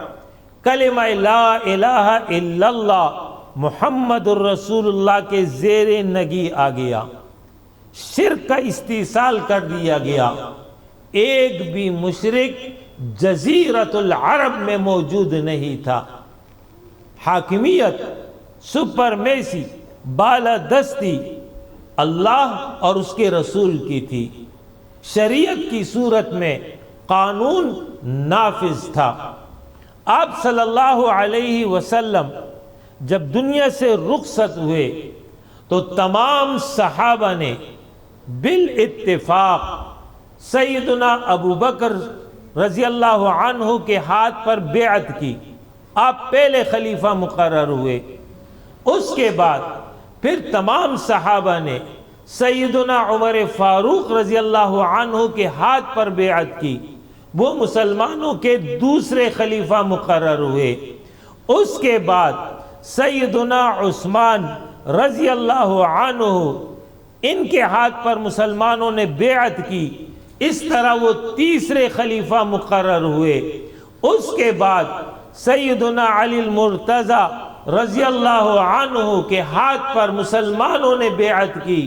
کلمہ لا الہ الا اللہ محمد الرسول اللہ کے زیر نگی آ گیا، شرک کا استحصال کر دیا گیا۔ ایک بھی مشرک جزیرۃ العرب میں موجود نہیں تھا۔ حاکمیت، سپرمیسی، بالادستی اللہ اور اس کے رسول کی تھی۔ شریعت کی صورت میں قانون نافذ تھا۔ آپ صلی اللہ علیہ وسلم جب دنیا سے رخصت ہوئے تو تمام صحابہ نے بالاتفاق سیدنا ابو بکر رضی اللہ عنہ کے ہاتھ پر بیعت کی۔ آپ پہلے خلیفہ مقرر ہوئے۔ اس کے بعد پھر تمام صحابہ نے سیدنا عمر فاروق رضی اللہ عنہ کے ہاتھ پر بیعت کی۔ وہ مسلمانوں کے دوسرے خلیفہ مقرر ہوئے۔ اس کے بعد سیدنا عثمان رضی اللہ عنہ، ان کے ہاتھ پر مسلمانوں نے بیعت کی۔ اس طرح وہ تیسرے خلیفہ مقرر ہوئے۔ اس کے بعد سیدنا علی المرتضی رضی اللہ عنہ کے ہاتھ پر مسلمانوں نے بیعت کی،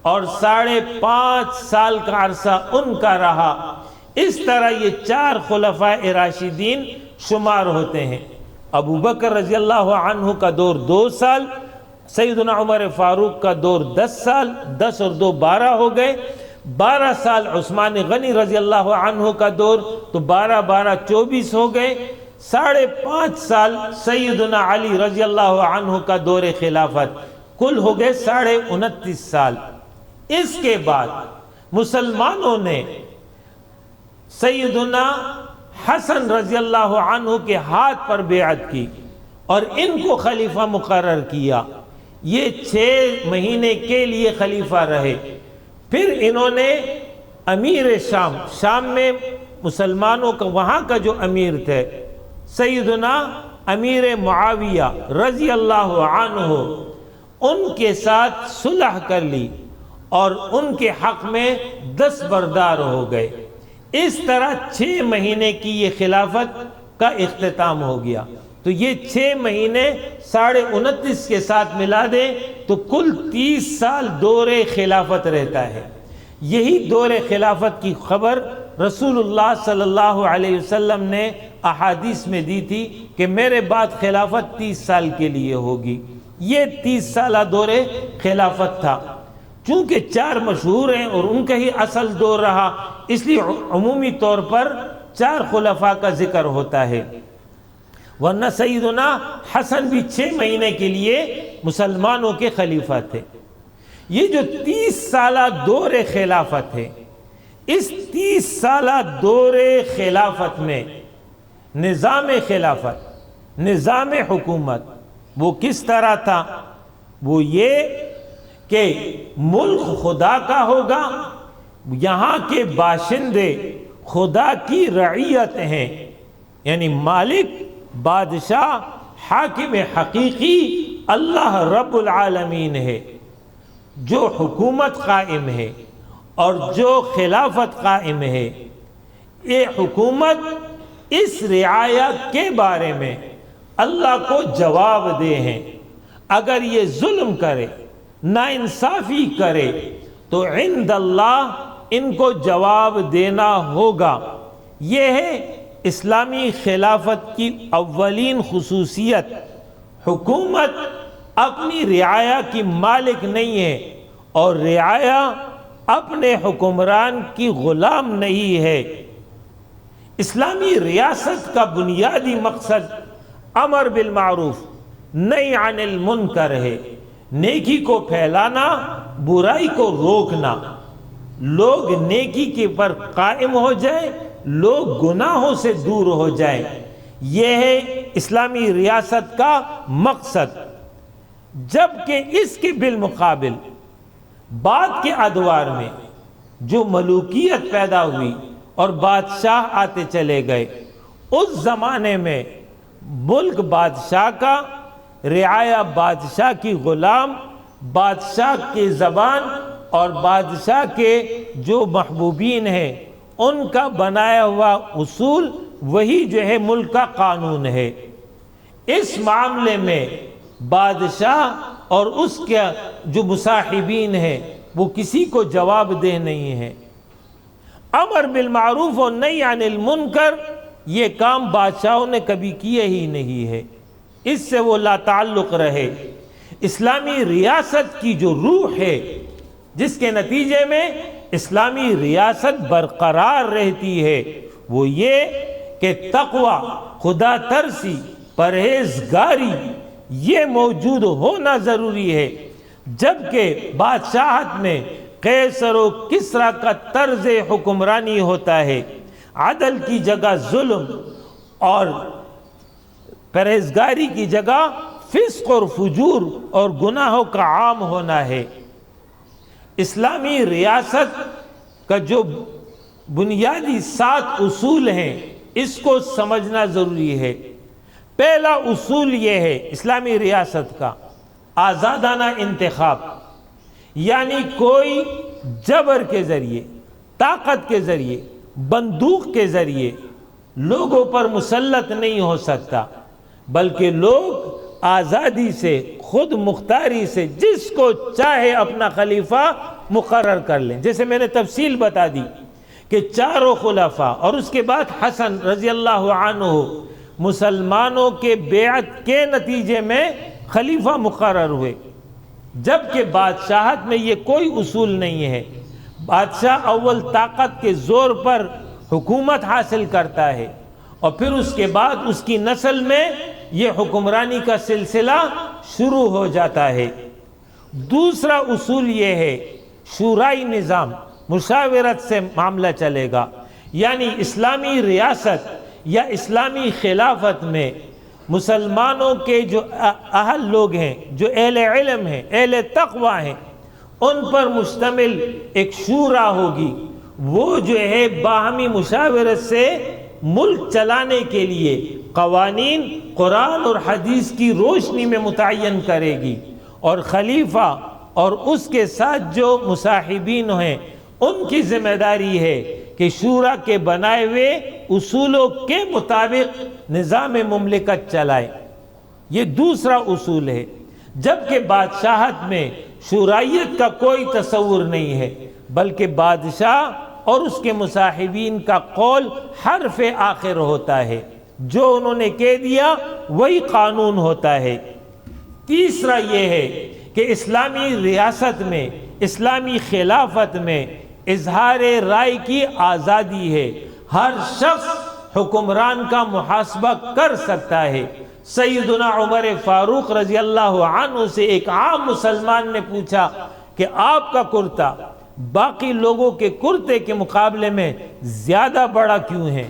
اور 5.5 سال کا عرصہ ان کا رہا۔ اس طرح یہ 4 خلفاء راشدین شمار ہوتے ہیں۔ ابو بکر رضی اللہ عنہ کا دور 2 سال، سیدنا عمر فاروق کا دور 10 سال، 10 اور 2 12 ہو گئے، 12 سال عثمان غنی رضی اللہ عنہ کا دور، تو 12 12 24 ہو گئے، 5.5 سال سیدنا علی رضی اللہ عنہ کا دور خلافت، کل ہو گئے 29.5 سال۔ اس کے بعد مسلمانوں نے سیدنا حسن رضی اللہ عنہ کے ہاتھ پر بیعت کی اور ان کو خلیفہ مقرر کیا۔ یہ 6 مہینے کے لیے خلیفہ رہے۔ پھر انہوں نے امیر شام میں مسلمانوں کا وہاں کا جو امیر تھے سیدنا امیر معاویہ رضی اللہ عنہ، ان کے ساتھ صلح کر لی اور ان کے حق میں دستبردار ہو گئے۔ اس طرح 6 مہینے کی یہ خلافت کا اختتام ہو گیا۔ تو یہ 6 مہینے 29.5 کے ساتھ ملا دیں تو کل 30 سال دور خلافت رہتا ہے۔ یہی دور خلافت کی خبر رسول اللہ صلی اللہ علیہ وسلم نے احادیث میں دی تھی کہ میرے بعد خلافت 30 سال کے لیے ہوگی۔ یہ 30 سالہ دور خلافت تھا۔ چونکہ 4 مشہور ہیں اور ان کا ہی اصل دور رہا، اس لیے عمومی طور پر 4 خلفاء کا ذکر ہوتا ہے، ورنہ سیدنا حسن بھی 6 مہینے کے لیے مسلمانوں کے خلیفہ تھے۔ یہ جو 30 سالہ دور خلافت ہے، اس 30 سالہ دور خلافت میں نظام خلافت، نظام حکومت وہ کس طرح تھا؟ وہ یہ کہ ملک خدا کا ہوگا، یہاں کے باشندے خدا کی رعیت ہیں، یعنی مالک، بادشاہ، حاکم حقیقی اللہ رب العالمین ہے۔ جو حکومت قائم ہے اور جو خلافت قائم ہے، یہ حکومت اس رعایت کے بارے میں اللہ کو جواب دہ ہیں۔ اگر یہ ظلم کرے، ناانصافی کرے، تو عند اللہ ان کو جواب دینا ہوگا۔ یہ ہے اسلامی خلافت کی اولین خصوصیت۔ حکومت اپنی رعایا کی مالک نہیں ہے اور رعایا اپنے حکمران کی غلام نہیں ہے۔ اسلامی ریاست کا بنیادی مقصد امر بالمعروف نہی عن المنکر ہے، نیکی کو پھیلانا، برائی کو روکنا، لوگ نیکی کے پر قائم ہو جائیں، لوگ گناہوں سے دور ہو جائیں۔ یہ ہے اسلامی ریاست کا مقصد۔ جبکہ اس کے بالمقابل بعد کے ادوار میں جو ملوکیت پیدا ہوئی اور بادشاہ آتے چلے گئے، اس زمانے میں ملک بادشاہ کا، رعایا بادشاہ کی غلام، بادشاہ کی زبان اور بادشاہ کے جو محبوبین ہیں ان کا بنایا ہوا اصول، وہی جو ہے ملک کا قانون ہے۔ اس معاملے میں بادشاہ اور اس کے جو مصاحبین ہیں وہ کسی کو جواب دہ نہیں ہے۔ امر بالمعروف اور نہی عن المنکر، یہ کام بادشاہوں نے کبھی کیے ہی نہیں ہے، اس سے وہ لا تعلق رہے۔ اسلامی ریاست کی جو روح ہے، جس کے نتیجے میں اسلامی ریاست برقرار رہتی ہے، وہ یہ کہ تقوی، خدا ترسی، پرہیزگاری یہ موجود ہونا ضروری ہے۔ جبکہ بادشاہت میں قیصر و کسریٰ کا طرز حکمرانی ہوتا ہے، عدل کی جگہ ظلم اور پرہیزگاری کی جگہ فسق اور فجور اور گناہوں کا عام ہونا ہے۔ اسلامی ریاست کا جو بنیادی 7 اصول ہیں، اس کو سمجھنا ضروری ہے۔ پہلا اصول یہ ہے اسلامی ریاست کا، آزادانہ انتخاب، یعنی کوئی جبر کے ذریعے، طاقت کے ذریعے، بندوق کے ذریعے لوگوں پر مسلط نہیں ہو سکتا، بلکہ لوگ آزادی سے، خود مختاری سے جس کو چاہے اپنا خلیفہ مقرر کر لیں۔ جیسے میں نے تفصیل بتا دی کہ 4 خلفاء اور اس کے بعد حسن رضی اللہ عنہ مسلمانوں کے بیعت کے نتیجے میں خلیفہ مقرر ہوئے، جبکہ بادشاہت میں یہ کوئی اصول نہیں ہے۔ بادشاہ اول طاقت کے زور پر حکومت حاصل کرتا ہے اور پھر اس کے بعد اس کی نسل میں یہ حکمرانی کا سلسلہ شروع ہو جاتا ہے۔ دوسرا اصول یہ ہے شورائی نظام، مشاورت سے معاملہ چلے گا، یعنی اسلامی ریاست یا اسلامی خلافت میں مسلمانوں کے جو اہل لوگ ہیں، جو اہل علم ہیں، اہل تقوی ہیں، ان پر مشتمل ایک شورا ہوگی، وہ جو ہے باہمی مشاورت سے ملک چلانے کے لیے قوانین قرآن اور حدیث کی روشنی میں متعین کرے گی، اور خلیفہ اور اس کے ساتھ جو مصاحبین ہیں ان کی ذمہ داری ہے کہ شورا کے بنائے ہوئے اصولوں کے مطابق نظام مملکت چلائے۔ یہ دوسرا اصول ہے۔ جبکہ بادشاہت میں شورائیت کا کوئی تصور نہیں ہے، بلکہ بادشاہ اور اس کے مصاحبین کا قول حرف آخر ہوتا ہے، جو انہوں نے کہہ دیا وہی قانون ہوتا ہے۔ تیسرا یہ ہے کہ اسلامی ریاست میں، اسلامی خلافت میں اظہار رائے کی آزادی ہے، ہر شخص حکمران کا محاسبہ کر سکتا ہے۔ سیدنا عمر فاروق رضی اللہ عنہ سے ایک عام مسلمان نے پوچھا کہ آپ کا کرتا باقی لوگوں کے کرتے کے مقابلے میں زیادہ بڑا کیوں ہے؟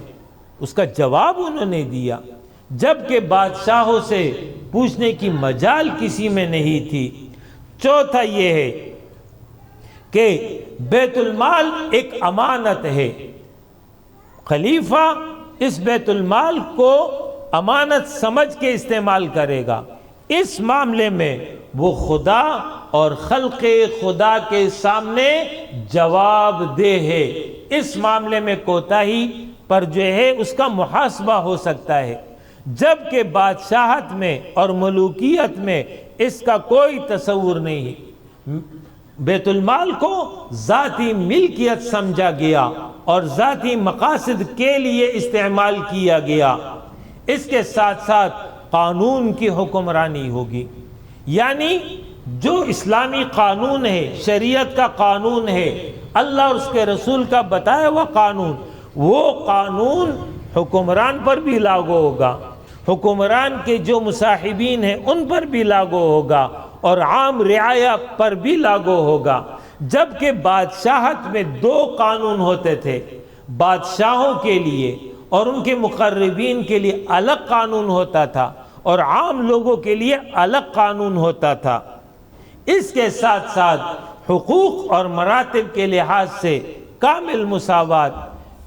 اس کا جواب انہوں نے دیا، جبکہ بادشاہوں سے پوچھنے کی مجال کسی میں نہیں تھی۔ چوتھا یہ ہے کہ بیت المال ایک امانت ہے، خلیفہ اس بیت المال کو امانت سمجھ کے استعمال کرے گا۔ اس معاملے میں وہ خدا اور خلق خدا کے سامنے جواب دہ ہے۔ اس معاملے میں کوتاہی پر جو ہے اس کا محاسبہ ہو سکتا ہے، جبکہ بادشاہت میں اور ملوکیت میں اس کا کوئی تصور نہیں ہے۔ بیت المال کو ذاتی ملکیت سمجھا گیا اور ذاتی مقاصد کے لیے استعمال کیا گیا۔ اس کے ساتھ ساتھ قانون کی حکمرانی ہوگی، یعنی جو اسلامی قانون ہے، شریعت کا قانون ہے، اللہ اور اس کے رسول کا بتایا ہوا قانون، وہ قانون حکمران پر بھی لاگو ہوگا، حکمران کے جو مصاحبین ہیں ان پر بھی لاگو ہوگا، اور عام رعایا پر بھی لاگو ہوگا۔ جبکہ بادشاہت میں 2 قانون ہوتے تھے، بادشاہوں کے لیے اور ان کے مقربین کے لیے الگ قانون ہوتا تھا، اور عام لوگوں کے لیے الگ قانون ہوتا تھا۔ اس کے ساتھ ساتھ حقوق اور مراتب کے لحاظ سے کامل مساوات،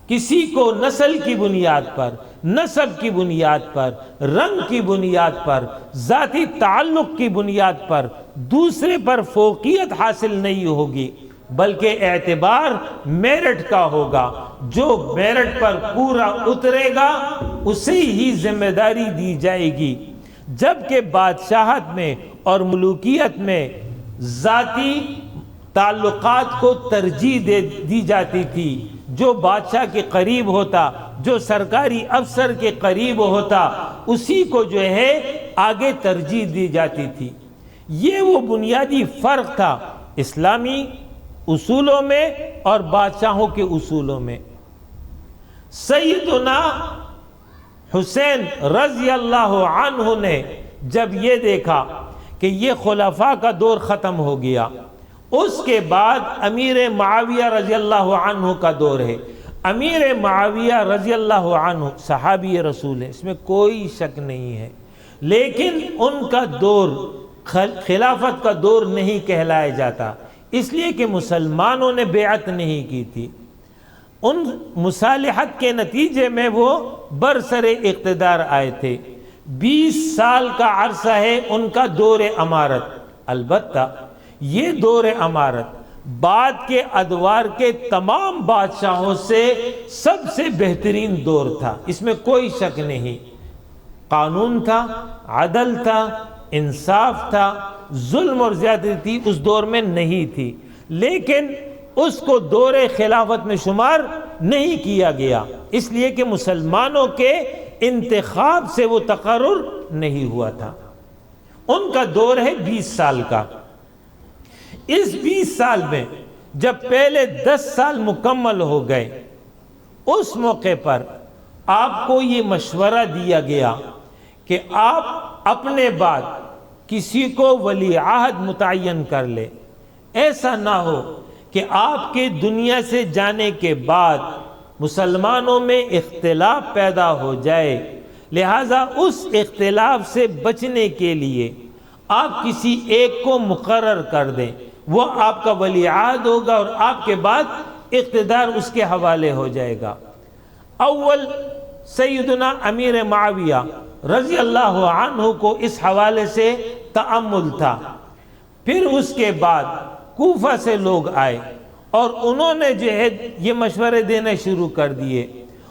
کسی کو نسل کی بنیاد پر، نسب کی بنیاد پر، رنگ کی بنیاد پر، ذاتی تعلق کی بنیاد پر دوسرے پر فوقیت حاصل نہیں ہوگی، بلکہ اعتبار میرٹ کا ہوگا۔ جو میرٹ پر پورا اترے گا اسے ہی ذمہ داری دی جائے گی، جبکہ بادشاہت میں اور ملوکیت میں ذاتی تعلقات کو ترجیح دی جاتی تھی۔ جو بادشاہ کے قریب ہوتا، جو سرکاری افسر کے قریب ہوتا، اسی کو جو ہے آگے ترجیح دی جاتی تھی۔ یہ وہ بنیادی فرق تھا اسلامی اصولوں میں اور بادشاہوں کے اصولوں میں۔ سیدنا حسین رضی اللہ عنہ نے جب یہ دیکھا کہ یہ خلفاء کا دور ختم ہو گیا، اس کے بعد امیر معاویہ رضی اللہ عنہ کا دور ہے۔ امیر معاویہ رضی اللہ عنہ صحابی رسول ہے، اس میں کوئی شک نہیں ہے، لیکن ان کا دور خلافت کا دور نہیں کہلایا جاتا، اس لیے کہ مسلمانوں نے بیعت نہیں کی تھی۔ ان مصالحت کے نتیجے میں وہ برسر اقتدار آئے تھے۔ 20 سال کا عرصہ ہے ان کا دور امارت۔ البتہ یہ دور امارت بعد کے ادوار کے تمام بادشاہوں سے سب سے بہترین دور تھا، اس میں کوئی شک نہیں۔ قانون تھا، عدل تھا، انصاف تھا، ظلم اور زیادتی اس دور میں نہیں تھی، لیکن اس کو دور خلافت میں شمار نہیں کیا گیا، اس لیے کہ مسلمانوں کے انتخاب سے وہ تقرر نہیں ہوا تھا۔ ان کا دور ہے 20 سال کا۔ اس 20 سال میں جب پہلے 10 سال مکمل ہو گئے، اس موقع پر آپ کو یہ مشورہ دیا گیا کہ آپ اپنے بعد کسی کو ولی عہد متعین کر لے۔ ایسا نہ ہو کہ آپ کے دنیا سے جانے کے بعد مسلمانوں میں اختلاف پیدا ہو جائے، لہذا اس اختلاف سے بچنے کے لیے آپ کسی ایک کو مقرر کر دیں، وہ آپ کا ولی عہد ہوگا اور آپ کے بعد اقتدار اس کے حوالے ہو جائے گا۔ اول سیدنا امیر معاویہ رضی اللہ عنہ کو اس حوالے سے تأمل تھا۔ پھر اس کے بعد کوفہ سے لوگ آئے اور انہوں نے جو ہے یہ مشورے دینے شروع کر دیے،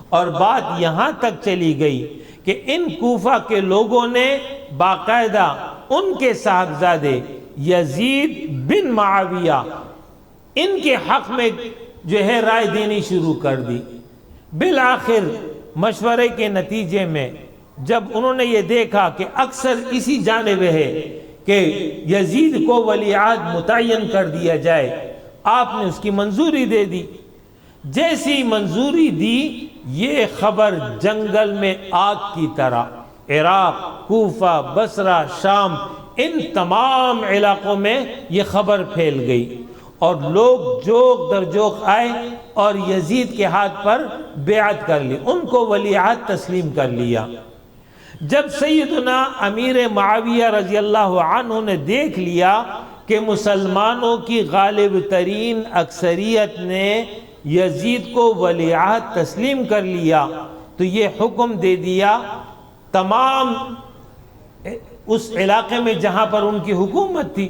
اور بات یہاں تک چلی گئی کہ ان کوفہ کے لوگوں نے باقاعدہ ان کے صاحبزادے یزید بن معاویہ ان کے حق میں جو ہے رائے دینی شروع کر دی۔ بالآخر مشورے کے نتیجے میں جب انہوں نے یہ دیکھا کہ اکثر اسی جانب ہے کہ یزید کو ولی عہد متعین کر دیا جائے، آپ نے اس کی منظوری دے دی۔ جیسی منظوری دی، یہ خبر جنگل میں آگ کی طرح عراق، کوفہ، بصرہ، شام، ان تمام علاقوں میں یہ خبر پھیل گئی، اور لوگ جوق در جوق آئے اور یزید کے ہاتھ پر بیعت کر لی، ان کو ولی عہد تسلیم کر لیا۔ جب سیدنا امیر معاویہ رضی اللہ عنہ نے دیکھ لیا کہ مسلمانوں کی غالب ترین اکثریت نے یزید کو ولی عہد تسلیم کر لیا، تو یہ حکم دے دیا تمام اس علاقے میں جہاں پر ان کی حکومت تھی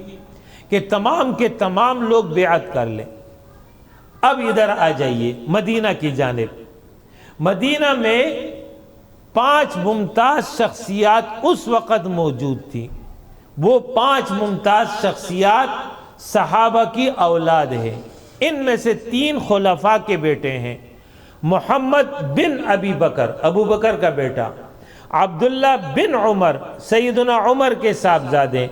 کہ تمام کے تمام لوگ بیعت کر لیں۔ اب ادھر آ جائیے مدینہ کی جانب۔ مدینہ میں 5 ممتاز شخصیات اس وقت موجود تھی۔ وہ 5 ممتاز شخصیات صحابہ کی اولاد ہیں۔ ان میں سے 3 خلفاء کے بیٹے ہیں، محمد بن ابی بکر، ابو بکر کا بیٹا، عبداللہ بن عمر، سیدنا عمر کے صاحبزادے،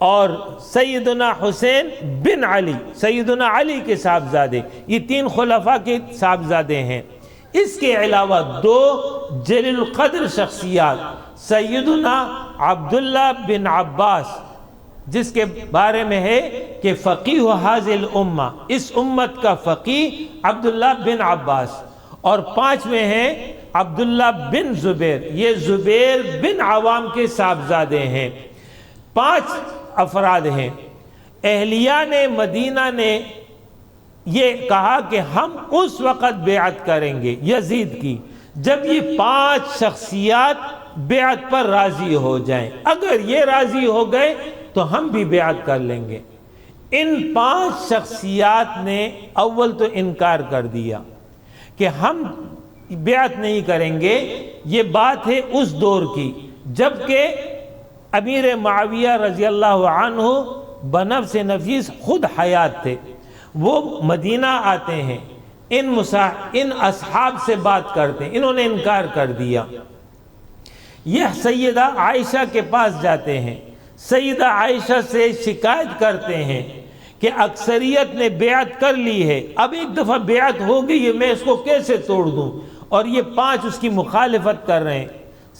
اور سیدنا حسین بن علی، سیدنا علی کے صاحبزادے۔ یہ 3 خلفاء کے صاحبزادے ہیں۔ اس کے علاوہ 2 جلیل القدر شخصیات، سیدنا عبداللہ بن عباس، جس کے بارے میں ہے کہ فقیہ حاضر الامہ، اس امت کا فقیہ عبداللہ بن عباس، اور 5ویں ہیں عبداللہ بن زبیر، یہ زبیر بن عوام کے صاحبزادے ہیں۔ 5 افراد ہیں۔ اہلیان مدینہ نے یہ کہا کہ ہم اس وقت بیعت کریں گے یزید کی جب یہ 5 شخصیات بیعت پر راضی ہو جائیں، اگر یہ راضی ہو گئے تو ہم بھی بیعت کر لیں گے۔ ان 5 شخصیات نے اول تو انکار کر دیا کہ ہم بیعت نہیں کریں گے۔ یہ بات ہے اس دور کی جبکہ امیر معاویہ رضی اللہ عنہ بنفس نفیس خود حیات تھے، وہ مدینہ آتے ہیں، ان اصحاب سے بات کرتے ہیں، انہوں نے انکار کر دیا۔ یہ سیدہ عائشہ کے پاس جاتے ہیں، سیدہ عائشہ سے شکایت کرتے ہیں کہ اکثریت نے بیعت کر لی ہے، اب ایک دفعہ بیعت ہو گئی ہے، میں اس کو کیسے توڑ دوں، اور یہ 5 اس کی مخالفت کر رہے ہیں۔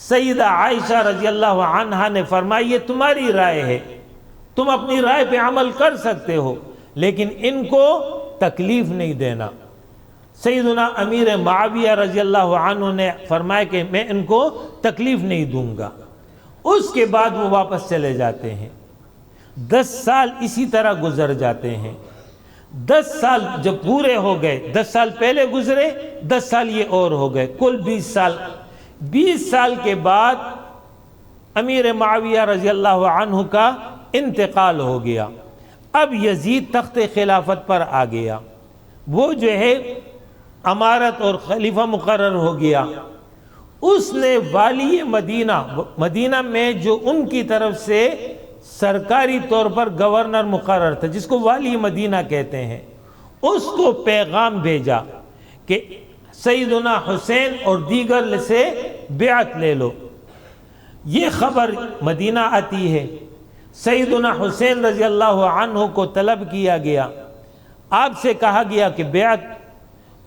سیدہ عائشہ رضی اللہ عنہا نے فرمایا یہ تمہاری رائے ہے، تم اپنی رائے پہ عمل کر سکتے ہو، لیکن ان کو تکلیف نہیں دینا۔ سیدنا امیر معاویہ رضی اللہ عنہ نے فرمایا کہ میں ان کو تکلیف نہیں دوں گا۔ اس کے بعد وہ واپس چلے جاتے ہیں۔ 10 سال اسی طرح گزر جاتے ہیں۔ 10 سال جب پورے ہو گئے، 10 سال پہلے گزرے، 10 سال یہ اور ہو گئے، کل 20 سال۔ 20 سال کے بعد امیر معاویہ رضی اللہ عنہ کا انتقال ہو گیا۔ اب یزید تخت خلافت پر آ گیا، وہ جو ہے امارت اور خلیفہ مقرر ہو گیا۔ اس نے والی مدینہ میں جو ان کی طرف سے سرکاری طور پر گورنر مقرر تھا، جس کو والی مدینہ کہتے ہیں، اس کو پیغام بھیجا کہ سیدنا حسین اور دیگر سے بیعت لے لو۔ یہ خبر مدینہ آتی ہے، سیدنا حسین رضی اللہ عنہ کو طلب کیا گیا، آپ سے کہا گیا کہ بیعت۔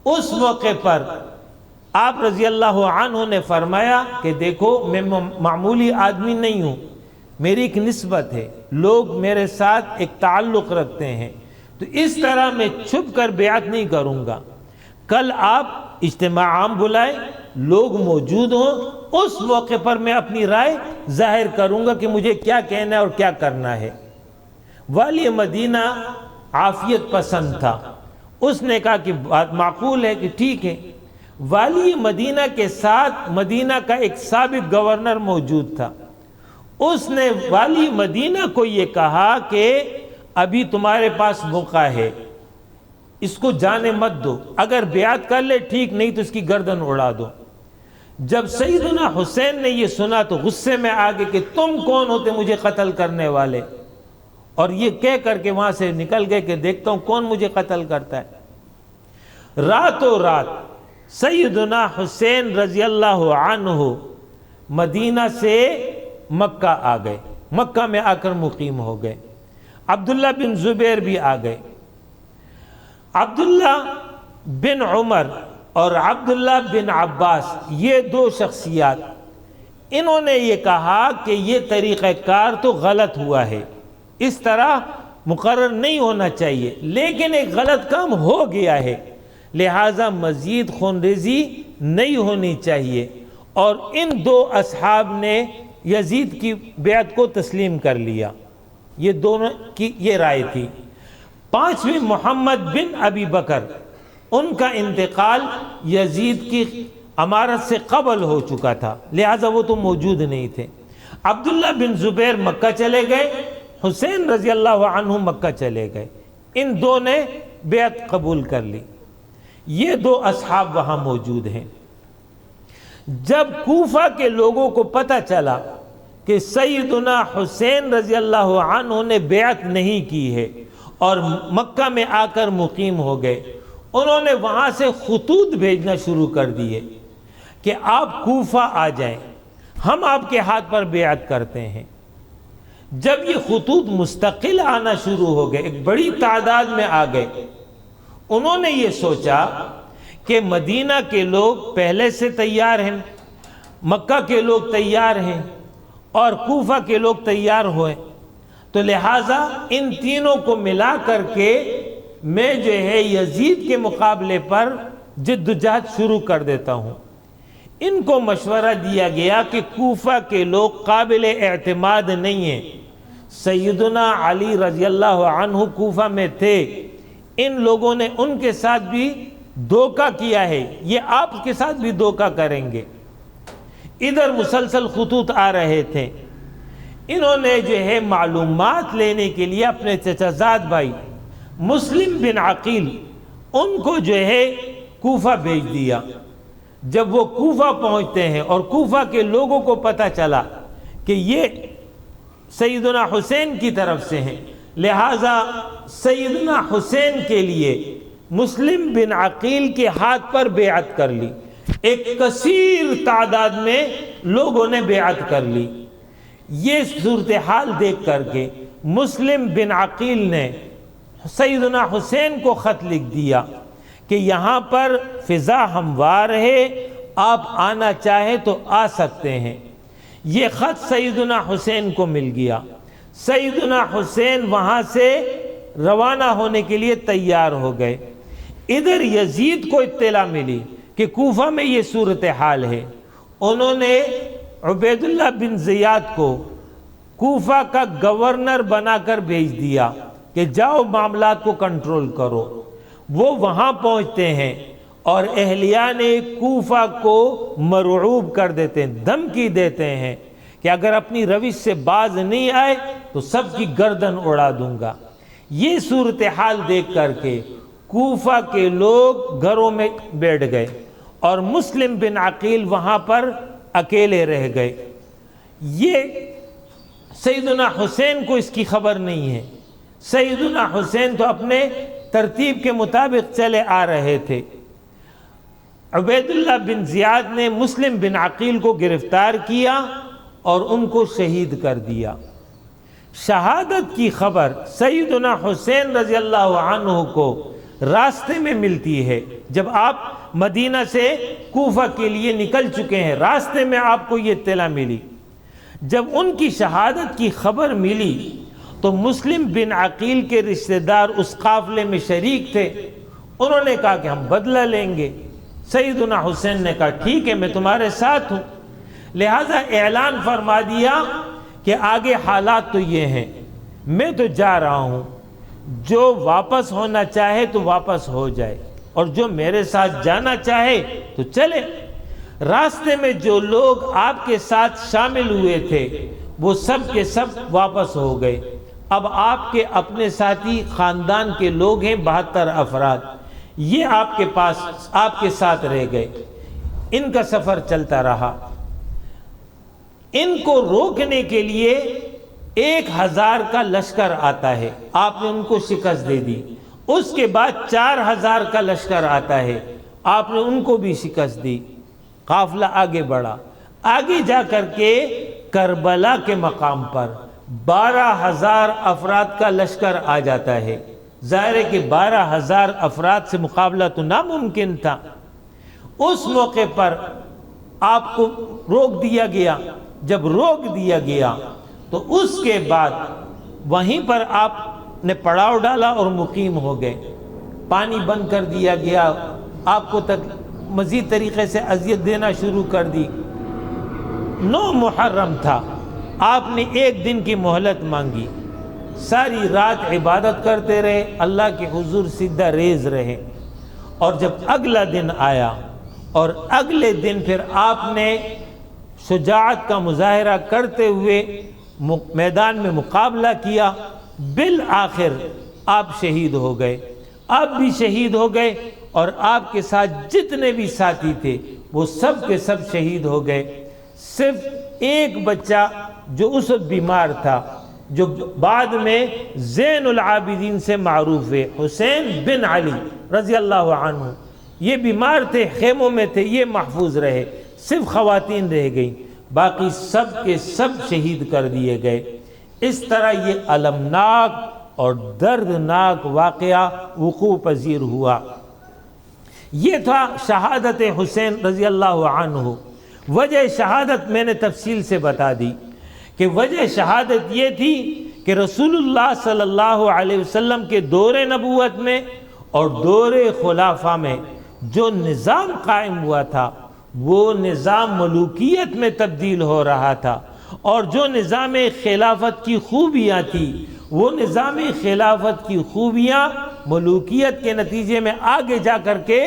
اس موقع پر آپ رضی اللہ عنہ نے فرمایا کہ دیکھو میں معمولی آدمی نہیں ہوں، میری ایک نسبت ہے، لوگ میرے ساتھ ایک تعلق رکھتے ہیں، تو اس طرح میں چھپ کر بیعت نہیں کروں گا۔ کل آپ اجتماع عام بلائیں، لوگ موجود ہوں، اس موقع پر میں اپنی رائے ظاہر کروں گا کہ مجھے کیا کہنا ہے اور کیا کرنا ہے۔ والی مدینہ عافیت پسند تھا، اس نے کہا کہ بات معقول ہے کہ ٹھیک ہے۔ والی مدینہ کے ساتھ مدینہ کا ایک سابق گورنر موجود تھا، اس نے والی مدینہ کو یہ کہا کہ ابھی تمہارے پاس موقع ہے، اس کو جانے مت دو، اگر بیعت کر لے ٹھیک، نہیں تو اس کی گردن اڑا دو۔ جب سیدنا حسین نے یہ سنا تو غصے میں آ گئے کہ تم کون ہوتے مجھے قتل کرنے والے، اور یہ کہہ کر کے وہاں سے نکل گئے کہ دیکھتا ہوں کون مجھے قتل کرتا ہے۔ راتوں رات سیدنا حسین رضی اللہ عنہ مدینہ سے مکہ آ گئے، مکہ میں آ کر مقیم ہو گئے۔ عبداللہ بن زبیر بھی آ گئے۔ عبداللہ بن عمر اور عبداللہ بن عباس، یہ 2 شخصیات، انہوں نے یہ کہا کہ یہ طریقہ کار تو غلط ہوا ہے، اس طرح مقرر نہیں ہونا چاہیے، لیکن ایک غلط کام ہو گیا ہے، لہٰذا مزید خونریزی نہیں ہونی چاہیے، اور ان 2 اصحاب نے یزید کی بیعت کو تسلیم کر لیا۔ یہ دونوں کی یہ رائے تھی۔ 5ویں محمد بن ابی بکر، ان کا انتقال یزید کی امارت سے قبل ہو چکا تھا، لہٰذا وہ تو موجود نہیں تھے۔ عبداللہ بن زبیر مکہ چلے گئے، حسین رضی اللہ عنہ مکہ چلے گئے، ان 2 نے بیعت قبول کر لی۔ یہ 2 اصحاب وہاں موجود ہیں۔ جب کوفہ کے لوگوں کو پتہ چلا کہ سیدنا حسین رضی اللہ عنہ نے بیعت نہیں کی ہے اور مکہ میں آ کر مقیم ہو گئے، انہوں نے وہاں سے خطوط بھیجنا شروع کر دیے کہ آپ کوفہ آ جائیں، ہم آپ کے ہاتھ پر بیعت کرتے ہیں۔ جب یہ خطوط مستقل آنا شروع ہو گئے، ایک بڑی تعداد میں آ گئے، انہوں نے یہ سوچا کہ مدینہ کے لوگ پہلے سے تیار ہیں، مکہ کے لوگ تیار ہیں، اور کوفہ کے لوگ تیار ہوئے، تو لہٰذا ان تینوں کو ملا کر کے میں جو ہے یزید کے مقابلے پر جد و جہد شروع کر دیتا ہوں۔ ان کو مشورہ دیا گیا کہ کوفہ کے لوگ قابل اعتماد نہیں ہیں، سیدنا علی رضی اللہ عنہ کوفہ میں تھے، ان لوگوں نے ان کے ساتھ بھی دھوکہ کیا ہے، یہ آپ کے ساتھ بھی دھوکہ کریں گے۔ ادھر مسلسل خطوط آ رہے تھے، انہوں نے جو ہے معلومات لینے کے لیے اپنے چچا زاد بھائی مسلم بن عقیل ان کو جو ہے کوفہ بھیج دیا۔ جب وہ کوفہ پہنچتے ہیں اور کوفہ کے لوگوں کو پتہ چلا کہ یہ سیدنا حسین کی طرف سے ہیں، لہٰذا سیدنا حسین کے لیے مسلم بن عقیل کے ہاتھ پر بیعت کر لی۔ ایک کثیر تعداد میں لوگوں نے بیعت کر لی۔ یہ صورتحال دیکھ کر کے مسلم بن عقیل نے سیدنا حسین کو خط لکھ دیا کہ یہاں پر فضا ہموار ہے، آپ آنا چاہیں تو آ سکتے ہیں۔ یہ خط سیدنا حسین کو مل گیا۔ سیدنا حسین وہاں سے روانہ ہونے کے لیے تیار ہو گئے۔ ادھر یزید کو اطلاع ملی کہ کوفہ میں یہ صورتحال ہے، انہوں نے عبید اللہ بن زیاد کو کوفہ کا گورنر بنا کر بھیج دیا کہ جاؤ معاملات کو کنٹرول کرو۔ وہ وہاں پہنچتے ہیں اور اہلیان کوفہ کو مرعوب کر دیتے ہیں، دھمکی دیتے ہیں کہ اگر اپنی روش سے باز نہیں آئے تو سب کی گردن اڑا دوں گا۔ یہ صورتحال دیکھ کر کے کوفہ کے لوگ گھروں میں بیٹھ گئے اور مسلم بن عقیل وہاں پر اکیلے رہ گئے۔ یہ سیدنا حسین کو اس کی خبر نہیں ہے۔ سیدنا حسین تو اپنے ترتیب کے مطابق چلے آ رہے تھے۔ عبید اللہ بن زیاد نے مسلم بن عقیل کو گرفتار کیا اور ان کو شہید کر دیا۔ شہادت کی خبر سیدنا حسین رضی اللہ عنہ کو راستے میں ملتی ہے۔ جب آپ مدینہ سے کوفہ کے لیے نکل چکے ہیں، راستے میں آپ کو یہ اطلاع ملی۔ جب ان کی شہادت کی خبر ملی تو مسلم بن عقیل کے رشتہ دار اس قافلے میں شریک تھے، انہوں نے کہا کہ ہم بدلہ لیں گے۔ سیدنا حسین نے کہا ٹھیک ہے، میں تمہارے ساتھ ہوں۔ لہٰذا اعلان فرما دیا کہ آگے حالات تو یہ ہیں، میں تو جا رہا ہوں، جو واپس ہونا چاہے تو واپس ہو جائے اور جو میرے ساتھ جانا چاہے تو چلے۔ راستے میں جو لوگ آپ کے ساتھ شامل ہوئے تھے وہ سب کے سب واپس ہو گئے۔ اب آپ کے اپنے ساتھی خاندان کے لوگ ہیں 72 افراد، یہ آپ کے پاس آپ کے ساتھ رہ گئے۔ ان کا سفر چلتا رہا۔ ان کو روکنے کے لیے 1000 کا لشکر آتا ہے، آپ نے ان کو شکست دے دی۔ اس کے بعد 4000 کا لشکر آتا ہے، آپ نے ان کو بھی شکست دی۔ قافلہ آگے بڑھا، آگے جا کر کے کربلا کے مقام پر 12000 افراد کا لشکر آ جاتا ہے۔ ظاہر ہے کہ 12000 افراد سے مقابلہ تو ناممکن تھا۔ اس موقع پر آپ کو روک دیا گیا۔ جب روک دیا گیا تو اس کے بعد وہیں پر آپ نے پڑاؤ ڈالا اور مقیم ہو گئے۔ پانی بند کر دیا گیا، آپ کو مزید طریقے سے اذیت دینا شروع کر دی۔ 9 محرم تھا، آپ نے 1 دن کی مہلت مانگی، ساری رات عبادت کرتے رہے، اللہ کے حضور سجدہ ریز رہے۔ اور جب اگلا دن آیا اور اگلے دن پھر آپ نے شجاعت کا مظاہرہ کرتے ہوئے میدان میں مقابلہ کیا، بالآخر آپ شہید ہو گئے۔ آپ بھی شہید ہو گئے اور آپ کے ساتھ جتنے بھی ساتھی تھے وہ سب کے سب شہید ہو گئے۔ صرف ایک بچہ جو اس وقت بیمار تھا، جو بعد میں زین العابدین سے معروف ہے، حسین بن علی رضی اللہ عنہ، یہ بیمار تھے، خیموں میں تھے، یہ محفوظ رہے، صرف خواتین رہ گئیں، باقی سب کے سب شہید کر دیے گئے۔ اس طرح یہ المناک اور دردناک واقعہ وقوع پذیر ہوا۔ یہ تھا شہادت حسین رضی اللہ عنہ۔ وجہ شہادت میں نے تفصیل سے بتا دی کہ وجہ شہادت یہ تھی کہ رسول اللہ صلی اللہ علیہ وسلم کے دور نبوت میں اور دور خلافہ میں جو نظام قائم ہوا تھا وہ نظام ملوکیت میں تبدیل ہو رہا تھا، اور جو نظام خلافت کی خوبیاں تھی وہ نظام خلافت کی خوبیاں ملوکیت کے نتیجے میں آگے جا کر کے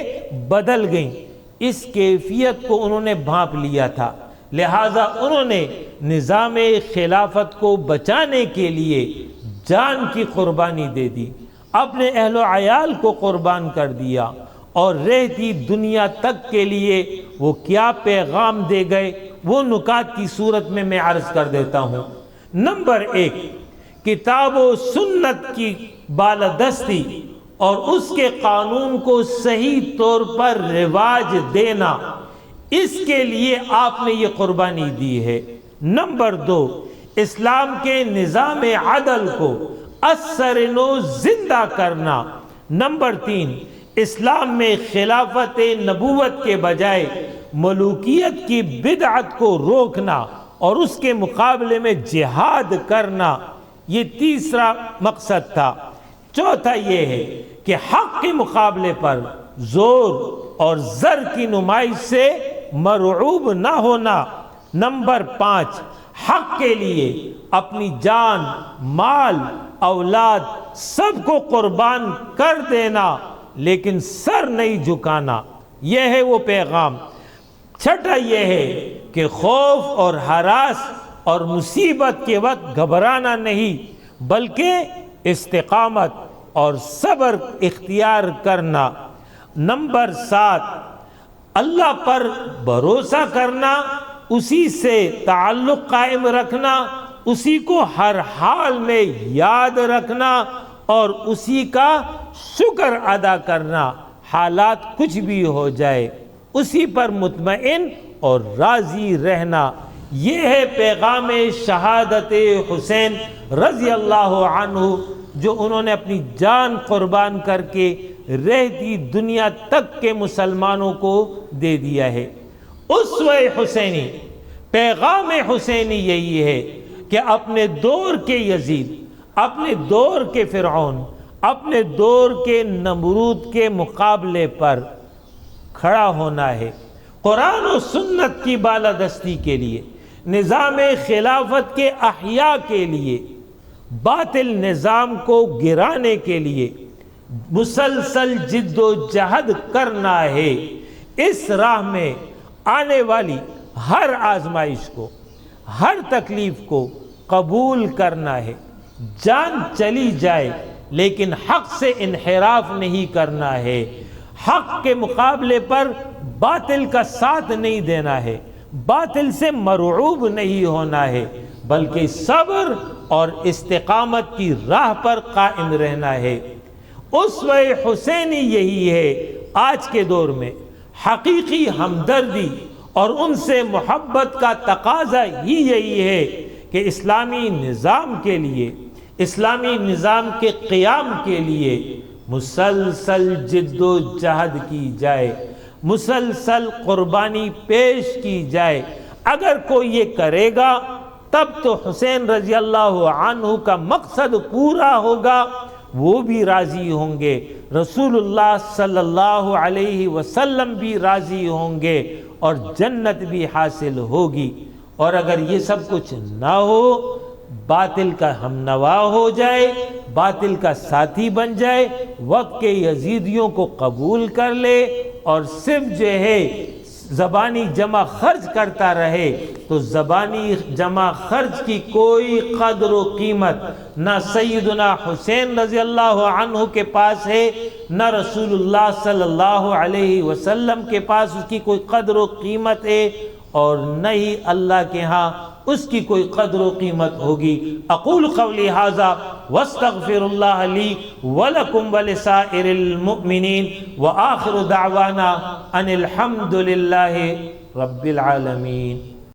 بدل گئیں، اس کیفیت کو انہوں نے بھانپ لیا تھا، لہٰذا انہوں نے نظام خلافت کو بچانے کے لیے جان کی قربانی دے دی، اپنے اہل و عیال کو قربان کر دیا، اور رہتی دنیا تک کے لیے وہ کیا پیغام دے گئے وہ نکات کی صورت میں عرض کر دیتا ہوں۔ نمبر 1، کتاب و سنت کی بالادستی اور اس کے قانون کو صحیح طور پر رواج دینا، اس کے لیے آپ نے یہ قربانی دی ہے۔ نمبر 2، اسلام کے نظام عدل کو اثر نو زندہ کرنا۔ نمبر 3، اسلام میں خلافت نبوت کے بجائے ملوکیت کی بدعت کو روکنا اور اس کے مقابلے میں جہاد کرنا، یہ تیسرا مقصد تھا۔ چوتھا یہ ہے کہ حق کے مقابلے پر زور اور زر کی نمائش سے مرعوب نہ ہونا۔ نمبر 5، حق کے لیے اپنی جان، مال، اولاد سب کو قربان کر دینا لیکن سر نہیں جھکانا، یہ ہے وہ پیغام۔ چھٹا یہ ہے کہ خوف اور ہراس اور مصیبت کے وقت گھبرانا نہیں بلکہ استقامت اور صبر اختیار کرنا۔ نمبر 7، اللہ پر بھروسہ کرنا، اسی سے تعلق قائم رکھنا، اسی کو ہر حال میں یاد رکھنا اور اسی کا شکر ادا کرنا، حالات کچھ بھی ہو جائے اسی پر مطمئن اور راضی رہنا۔ یہ ہے پیغام شہادت حسین رضی اللہ عنہ جو انہوں نے اپنی جان قربان کر کے رہتی دنیا تک کے مسلمانوں کو دے دیا ہے۔ اسوہ حسینی، پیغام حسینی یہی ہے کہ اپنے دور کے یزید، اپنے دور کے فرعون، اپنے دور کے نمرود کے مقابلے پر کھڑا ہونا ہے، قرآن و سنت کی بالادستی کے لیے، نظام خلافت کے احیاء کے لیے، باطل نظام کو گرانے کے لیے مسلسل جد و جہد کرنا ہے۔ اس راہ میں آنے والی ہر آزمائش کو، ہر تکلیف کو قبول کرنا ہے، جان چلی جائے لیکن حق سے انحراف نہیں کرنا ہے، حق کے مقابلے پر باطل کا ساتھ نہیں دینا ہے، باطل سے مرعوب نہیں ہونا ہے بلکہ صبر اور استقامت کی راہ پر قائم رہنا ہے۔ اسوہ حسینی یہی ہے آج کے دور میں، حقیقی ہمدردی اور ان سے محبت کا تقاضا ہی یہی ہے کہ اسلامی نظام کے لیے، اسلامی نظام کے قیام کے لیے مسلسل جد و جہد کی جائے، مسلسل قربانی پیش کی جائے۔ اگر کوئی یہ کرے گا تب تو حسین رضی اللہ عنہ کا مقصد پورا ہوگا، وہ بھی راضی ہوں گے، رسول اللہ صلی اللہ علیہ وسلم بھی راضی ہوں گے اور جنت بھی حاصل ہوگی۔ اور اگر یہ سب کچھ نہ ہو، باطل کا ہمنوا ہو جائے، باطل کا ساتھی بن جائے، وقت کے یزیدیوں کو قبول کر لے اور صرف جو ہے زبانی جمع خرچ کرتا رہے، تو زبانی جمع خرچ کی کوئی قدر و قیمت نہ سیدنا حسین رضی اللہ عنہ کے پاس ہے، نہ رسول اللہ صلی اللہ علیہ وسلم کے پاس اس کی کوئی قدر و قیمت ہے، اور نہ ہی اللہ کے ہاں اس کی کوئی قدر و قیمت ہوگی۔ اقول قولی ھذا واستغفر اللہ لی ولکم ولسائر المؤمنین وآخر دعوانا ان الحمد للہ رب العالمین۔